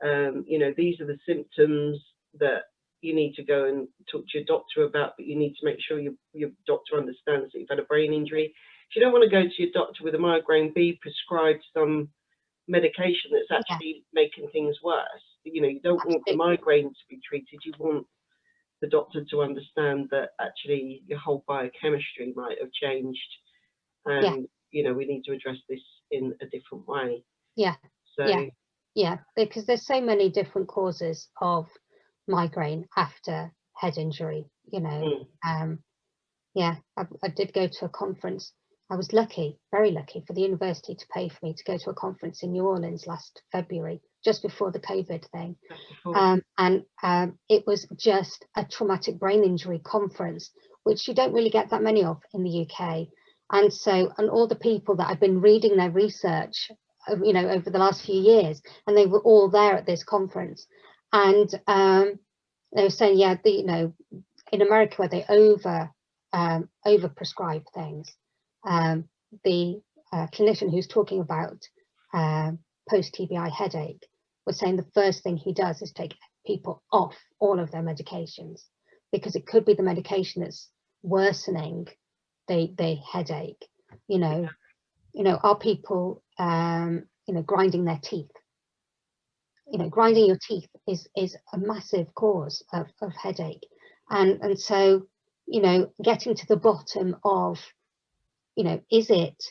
You know, these are the symptoms that you need to go and talk to your doctor about, but you need to make sure your doctor understands that you've had a brain injury. If you don't want to go to your doctor with a migraine, be prescribed some medication that's actually making things worse. You know, you don't want the migraine to be treated. You want the doctor to understand that actually your whole biochemistry might have changed, and you know, we need to address this in a different way. Because there's so many different causes of migraine after head injury, you know. I did go to a conference. I was lucky, very lucky, for the university to pay for me to go to a conference in New Orleans last February, just before the COVID thing. It was just a traumatic brain injury conference, which you don't really get that many of in the UK. And all the people that I've been reading their research, you know, over the last few years, and they were all there at this conference. And they were saying, you know, in America, where they over prescribe things, the clinician who's talking about post-TBI headache was saying the first thing he does is take people off all of their medications, because it could be the medication that's worsening the headache. You know, are people you know, grinding their teeth? You know, grinding your teeth is a massive cause of headache, and so, you know, getting to the bottom of, you know, is it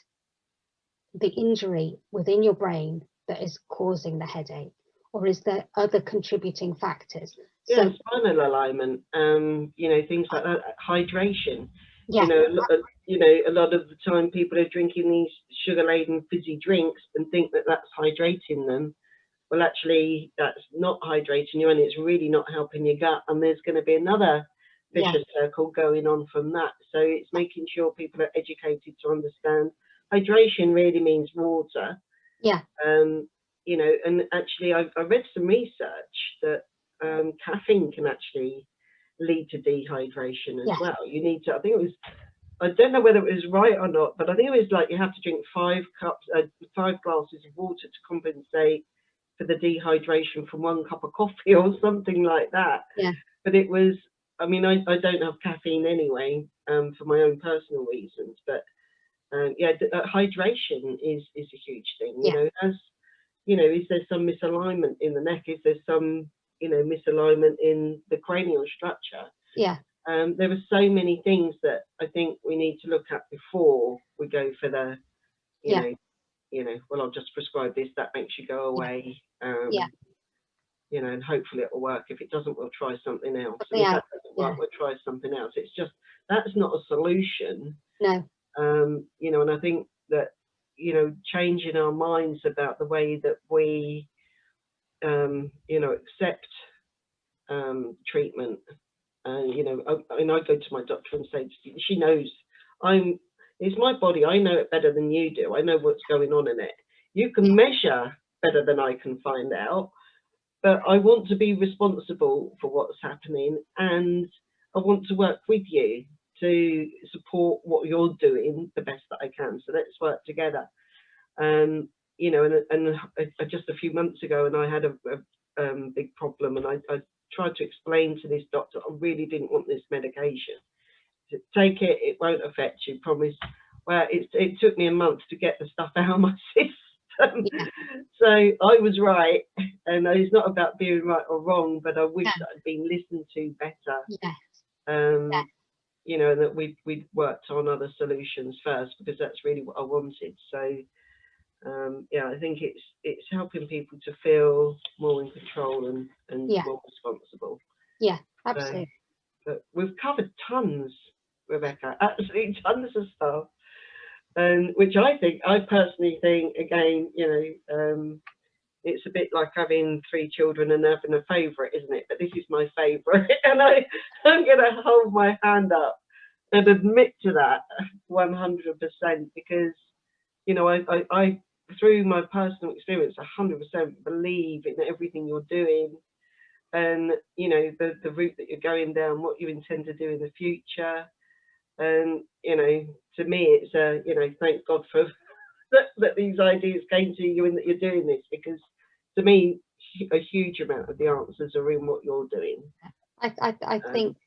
the injury within your brain that is causing the headache, or is there other contributing factors? Spinal alignment, you know, things like that, hydration. You know, a lot of the time people are drinking these sugar-laden fizzy drinks and think that that's hydrating them. Well, actually, that's not hydrating you, and it's really not helping your gut. And there's going to be another vicious circle going on from that. So it's making sure people are educated to understand hydration really means water. You know, and actually, I read some research that caffeine can actually lead to dehydration as well. You need to, I think it was, I don't know whether it was right or not, but I think it was like you have to drink 5 glasses of water to compensate for the dehydration from 1 cup of coffee or something like that. But it was, I mean, I don't have caffeine anyway, for my own personal reasons, but hydration is a huge thing. You know, as you know, is there some misalignment in the neck? Is there some, you know, misalignment in the cranial structure? There are so many things that I think we need to look at before we go for the, you know, well, I'll just prescribe this, that makes you go away. You know, and hopefully it will work. If it doesn't, we'll try something else. And if that doesn't work, we'll try something else. It's just, that's not a solution. You know, and I think that, you know, changing our minds about the way that we, you know, accept treatment. You know, I go to my doctor and say, she knows it's my body. I know it better than you do. I know what's going on in it. You can measure better than I can find out, but I want to be responsible for what's happening, and I want to work with you to support what you're doing the best that I can. So let's work together. You know, and just a few months ago, and I had a big problem, and I tried to explain to this doctor, I really didn't want this medication. To take it, it won't affect you, promise. Well, it took me a month to get the stuff out of my system. So I was right, and it's not about being right or wrong, but I wish that I'd been listened to better. You know, and that we'd worked on other solutions first, because that's really what I wanted. So I think it's helping people to feel more in control and more responsible. So, absolutely. but we've covered tons, Rebecca, absolutely tons of stuff. And which I personally think, again, it's a bit like having 3 children and having a favourite, isn't it? But this is my favourite, and I'm going to hold my hand up and admit to that 100%, because I through my personal experience 100% believe in everything you're doing, and the route that you're going down, what you intend to do in the future. And to me, it's thank God for that these ideas came to you and that you're doing this, because to me, a huge amount of the answers are in what you're doing. I think,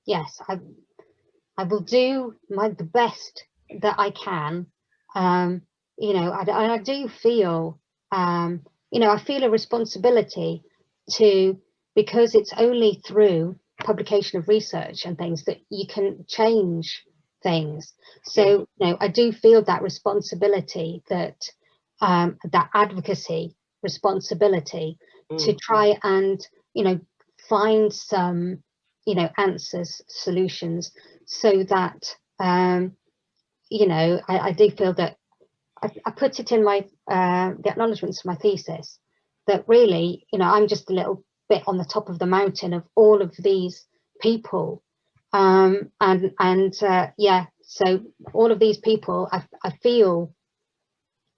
yes, I will do the best that I can. I do feel, I feel a responsibility to, because it's only through publication of research and things that you can change things. So, I do feel that responsibility, that that advocacy responsibility to try and, find some, answers, solutions, so that I do feel that I put it in my the acknowledgements of my thesis, that really, I'm just a little bit on the top of the mountain of all of these people, so all of these people, I feel,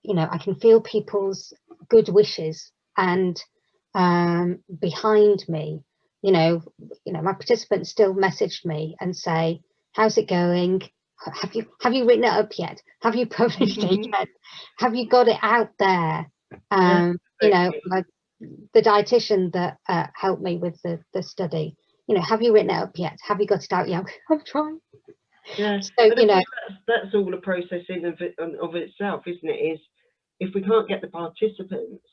I can feel people's good wishes and behind me. My participants still messaged me and say, "How's it going? Have you written it up yet? Have you published it yet? Have you got it out there?" Like the dietitian that helped me with the study. Have you written it up yet? Have you got it out yet? I'm trying. Yeah, So, but of course that's all a process in of itself, isn't it? Is if we can't get the participants,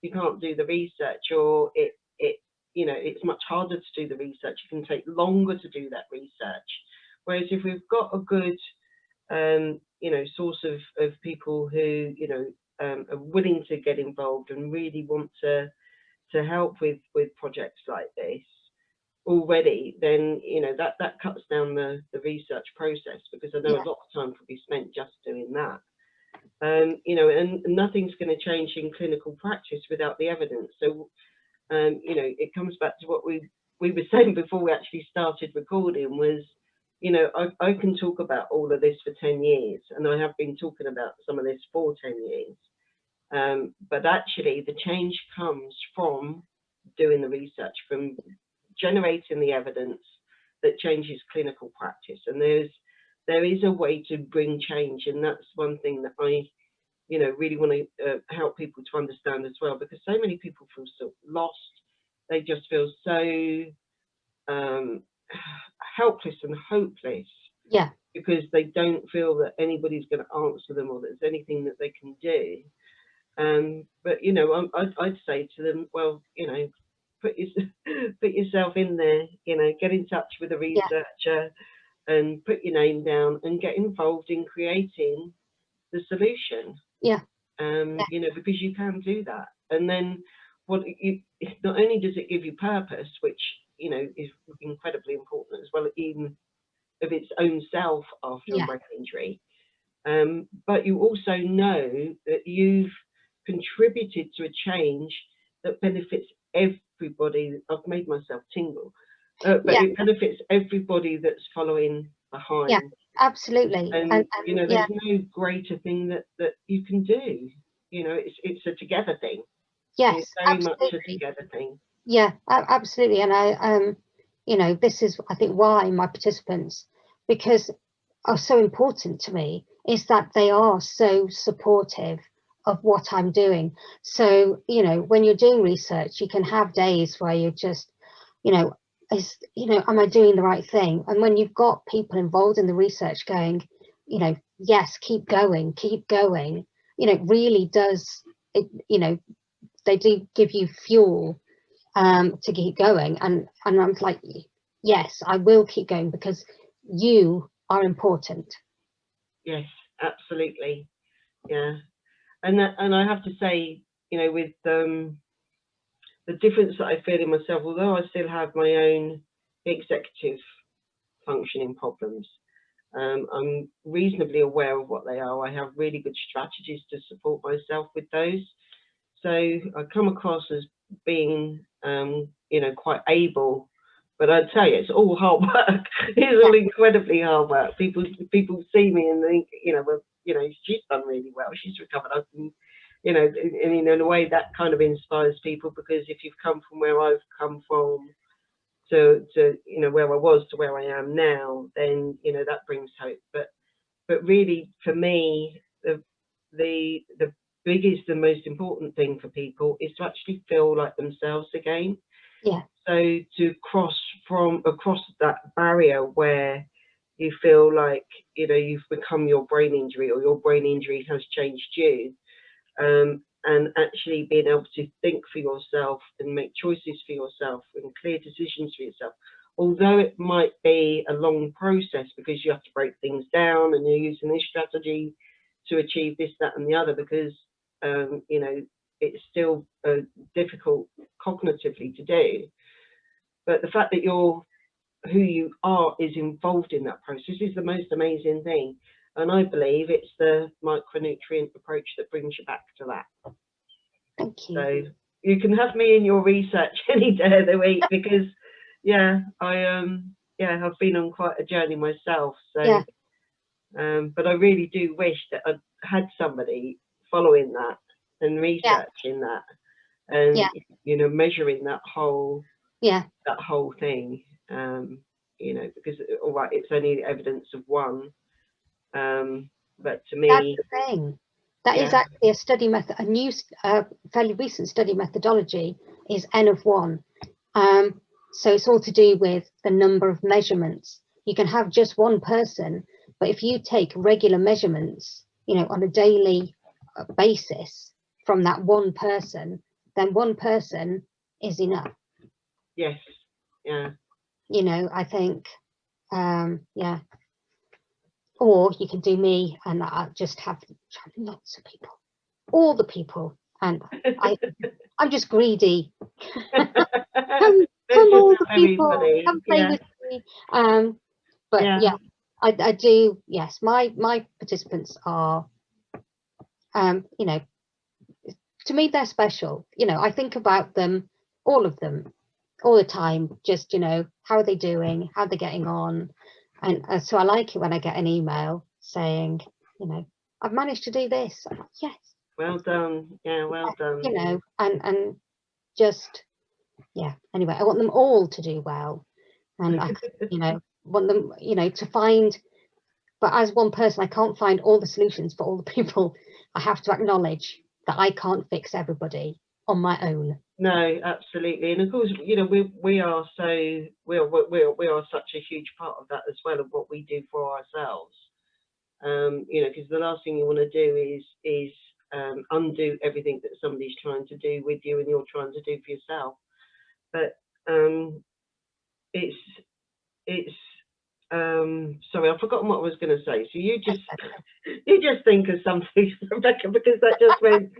you can't do the research, or it's much harder to do the research. It can take longer to do that research. Whereas if we've got a good, source of people who, are willing to get involved and really want to help with projects like this already, then that cuts down the research process, because I know a lot of time could be spent just doing that. And nothing's going to change in clinical practice without the evidence. So it comes back to what we were saying before we actually started recording, was I can talk about all of this for 10 years, and I have been talking about some of this for 10 years, but actually the change comes from doing the research, from generating the evidence that changes clinical practice. And there is a way to bring change, and that's one thing that I really want to help people to understand as well, because so many people feel so lost. They just feel so helpless and hopeless, because they don't feel that anybody's going to answer them, or there's anything that they can do. But I'd say to them, well, put yourself in there, get in touch with a researcher and put your name down and get involved in creating the solution. Because you can do that. And then not only does it give you purpose, which is incredibly important as well, even of its own self after a brain injury, but you also know that you've contributed to a change that benefits everybody. I've made myself tingle, but it benefits everybody that's following behind. Yeah, absolutely. And there's no greater thing that you can do. It's a together thing. Yes, it's very absolutely. much a together thing. Yeah, absolutely. And I this is, I think, why my participants, because are so important to me, is that they are so supportive of what I'm doing. So, when you're doing research, you can have days where you're just, am I doing the right thing? And when you've got people involved in the research going, yes, keep going, it really does, they do give you fuel to keep going. And I'm like, yes, I will keep going, because you are important. Yes, absolutely. Yeah. And I have to say, with the the difference that I feel in myself, although I still have my own executive functioning problems, I'm reasonably aware of what they are. I have really good strategies to support myself with those. So I come across as being, you know, quite able, but I tell you, it's all hard work. It's all incredibly hard work. People see me and think, you know, well, you know, she's done really well. She's recovered. I can, you know, and in a way that kind of inspires people, because if you've come from where I've come from to you know, where I was to where I am now, then, you know, that brings hope. But really, for me, the biggest and most important thing for people is to actually feel like themselves again. Yeah. So to cross that barrier where you feel like, you know, you've become your brain injury, or your brain injury has changed you, and actually being able to think for yourself and make choices for yourself and clear decisions for yourself. Although it might be a long process, because you have to break things down and you're using this strategy to achieve this, that, and the other, because you know, it's still difficult cognitively to do. But the fact that you're who you are is involved in that process is the most amazing thing. And I believe it's the micronutrient approach that brings you back to that. Thank you. So you can have me in your research any day of the week, because yeah, I've been on quite a journey myself. So Yeah. but I really do wish that I'd had somebody following that and researching that, and you know, measuring that whole thing, you know, because all right, it's only evidence of one, but to me, that's the thing. That is actually a study method. A new, fairly recent study methodology is N of 1. So it's all to do with the number of measurements. You can have just one person, but if you take regular measurements, you know, on a daily basis from that one person, then one person is enough. Yes. Yeah. You know, I think, yeah. Or you can do me, and I just have lots of people, all the people, and I'm just greedy. come all the people, come play with me. But yeah, I do. Yes, my participants are, you know, to me they're special. You know, I think about them, all of them, all the time. Just, you know, how are they doing? How are they getting on? And so I like it when I get an email saying, you know, I've managed to do this. I'm like, yes. Well done. Yeah, well done. You know, and just, yeah. Anyway, I want them all to do well, and I, you know, want them, you know, to find. But as one person, I can't find all the solutions for all the people. I have to acknowledge that I can't fix everybody on my own. No, absolutely, and of course, you know, we are such a huge part of that as well, of what we do for ourselves. You know, because the last thing you want to do is undo everything that somebody's trying to do with you and you're trying to do for yourself. But it's sorry, I've forgotten what I was going to say. So you just think of something, Rebecca, because that just went.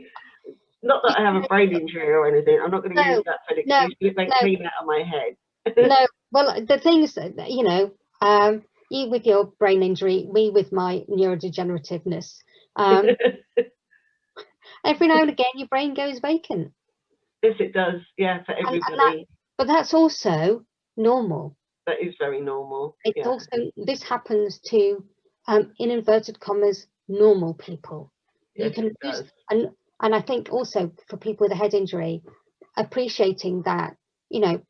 Not that I have a brain injury or anything. I'm not going to use that for an excuse. It makes clean out of my head. No, well, the things that, you know, you with your brain injury, me with my neurodegenerativeness. Every now and again, your brain goes vacant. Yes, it does. Yeah, for everybody. But that's also normal. That is very normal. It's also, this happens to, in inverted commas, normal people. Yes, you can it does. And I think also for people with a head injury, appreciating that, you know,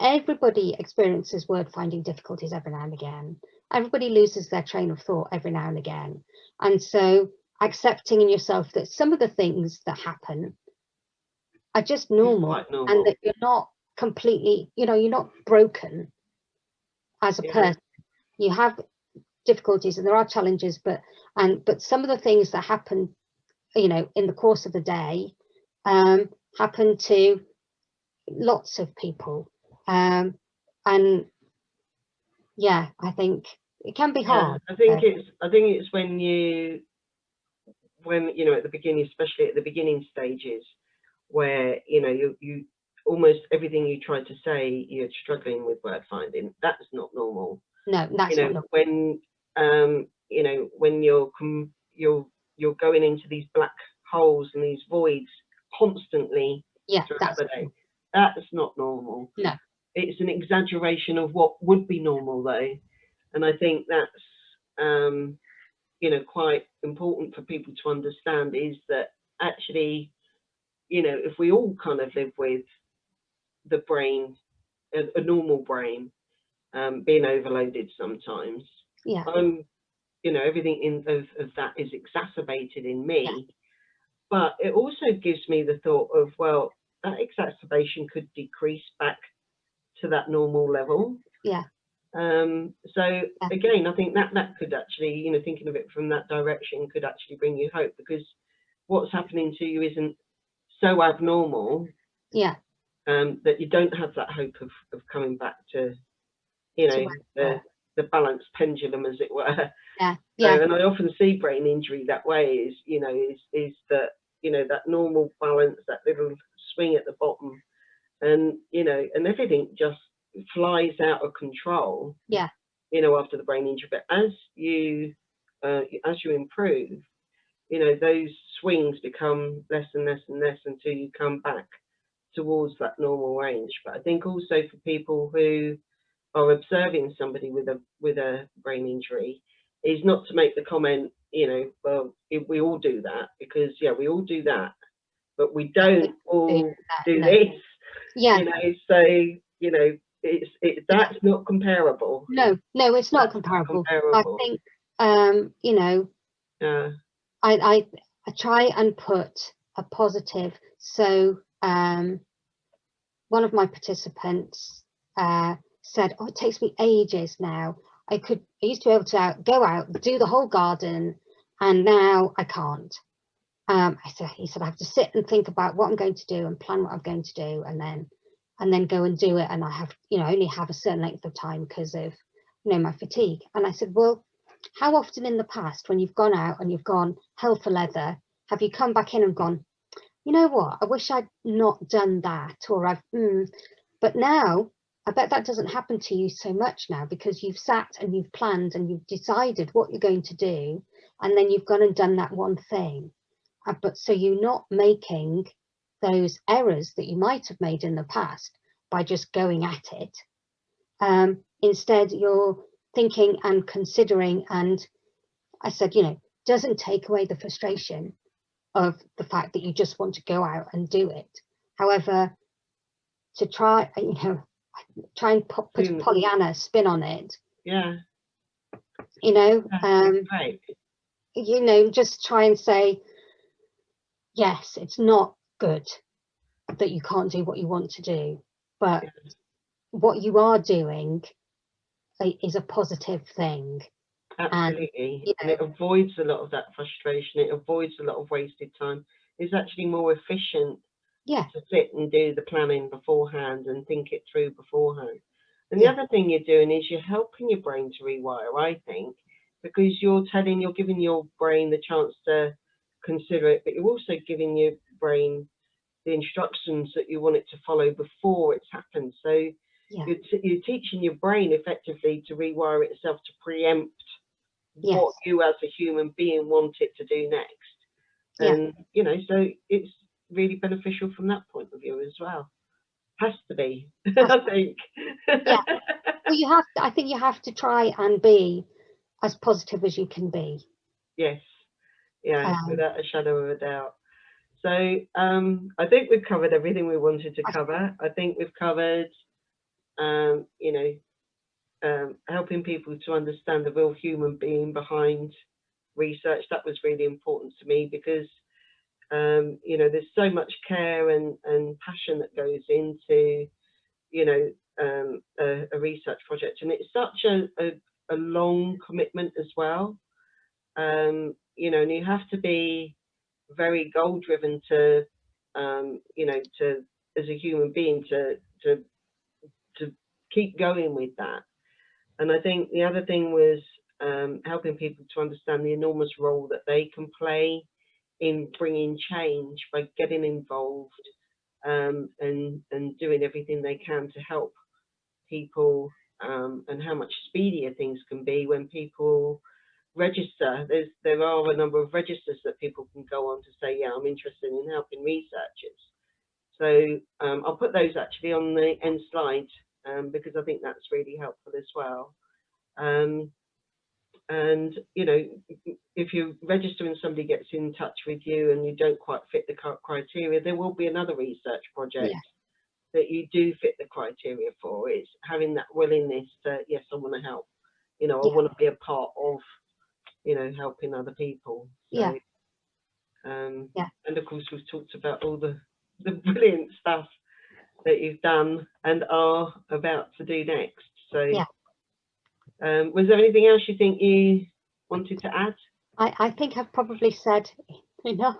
everybody experiences word finding difficulties every now and again. Everybody loses their train of thought every now and again. And so accepting in yourself that some of the things that happen are just normal, and that you're not completely, you know, you're not broken as a person. You have difficulties and there are challenges, but some of the things that happen, you know, in the course of the day, happen to lots of people, and yeah, I think it can be hard. I think it's when you know, at the beginning, especially at the beginning stages, where, you know, you almost everything you try to say, you're struggling with word finding. That's not normal. No, that's not normal. When when you're going into these black holes and these voids constantly throughout the day, that's not normal. No, it's an exaggeration of what would be normal, though, and I think that's quite important for people to understand, is that actually, if we all kind of live with the brain, a normal brain, being overloaded sometimes, everything of that is exacerbated in me. But it also gives me the thought of, well, that exacerbation could decrease back to that normal level. So again, I think that could actually, thinking of it from that direction, could actually bring you hope, because what's happening to you isn't so abnormal that you don't have that hope of coming back to the balanced pendulum, as it were. So, and I often see brain injury that way, is that that normal balance, that little swing at the bottom, and and everything just flies out of control after the brain injury. But as you improve, those swings become less and less and less until you come back towards that normal range. But I think also for people who are observing somebody with a brain injury, is not to make the comment, well, we all do that, because we all do that, but we don't all do this. So that's not comparable. No, it's not comparable. I think I try and put a positive. So one of my participants said, "Oh, it takes me ages now. I used to be able to go out, do the whole garden, and now I can't." He said, "I have to sit and think about what I'm going to do and plan what I'm going to do, and then go and do it. And I have, only have a certain length of time because of, my fatigue." And I said, "Well, how often in the past, when you've gone out and you've gone hell for leather, have you come back in and gone, you know what, I wish I'd not done that, or but now I bet that doesn't happen to you so much now, because you've sat and you've planned and you've decided what you're going to do, and then you've gone and done that one thing. But so you're not making those errors that you might have made in the past by just going at it. Instead, you're thinking and considering." And I said, doesn't take away the frustration of the fact that you just want to go out and do it. However, to try and put a Pollyanna spin on it. Just try and say, yes, it's not good that you can't do what you want to do, but what you are doing is a positive thing. Absolutely. And it avoids a lot of that frustration. It avoids a lot of wasted time. It's actually more efficient to sit and do the planning beforehand and think it through beforehand. And the other thing you're doing is you're helping your brain to rewire, I think, because you're giving your brain the chance to consider it, but you're also giving your brain the instructions that you want it to follow before it's happened. So you're teaching your brain effectively to rewire itself to preempt what you as a human being want it to do next. And so it's really beneficial from that point of view as well. Has to be. I think. Well, I think you have to try and be as positive as you can be. Yes. Without a shadow of a doubt. So I think we've covered everything we wanted to cover. I think we've covered helping people to understand the real human being behind research. That was really important to me, because there's so much care and passion that goes into a research project, and it's such a long commitment as well. And you have to be very goal driven to as a human being to keep going with that. And I think the other thing was helping people to understand the enormous role that they can play in bringing change by getting involved and doing everything they can to help people, and how much speedier things can be when people register. There are a number of registers that people can go on to say, yeah, I'm interested in helping researchers. So I'll put those actually on the end slide, because I think that's really helpful as well. And you know, if you register and somebody gets in touch with you and you don't quite fit the criteria, there will be another research project that you do fit the criteria for. It's having that willingness to, yes, I want to help. You know, I want to be a part of, you know, helping other people. So, and of course we've talked about all the brilliant stuff that you've done and are about to do next. So was there anything else you think you wanted to add? I think I've probably said enough.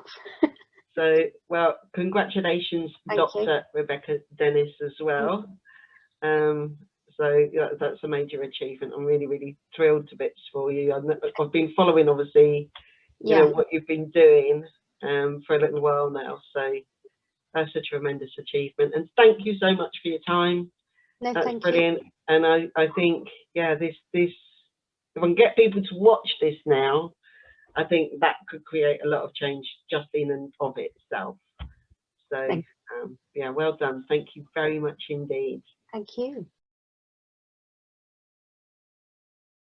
So, well, congratulations, Dr. Rebecca Dennis, as well. So yeah, that's a major achievement. I'm really, really thrilled to bits for you. I've been following, obviously, you know, what you've been doing for a little while now. So that's a tremendous achievement. And thank you so much for your time. No, that's thank brilliant. you. And I think, yeah, this if I can get people to watch this now, I think that could create a lot of change just in and of itself. So yeah, well done. Thank you very much indeed. Thank you.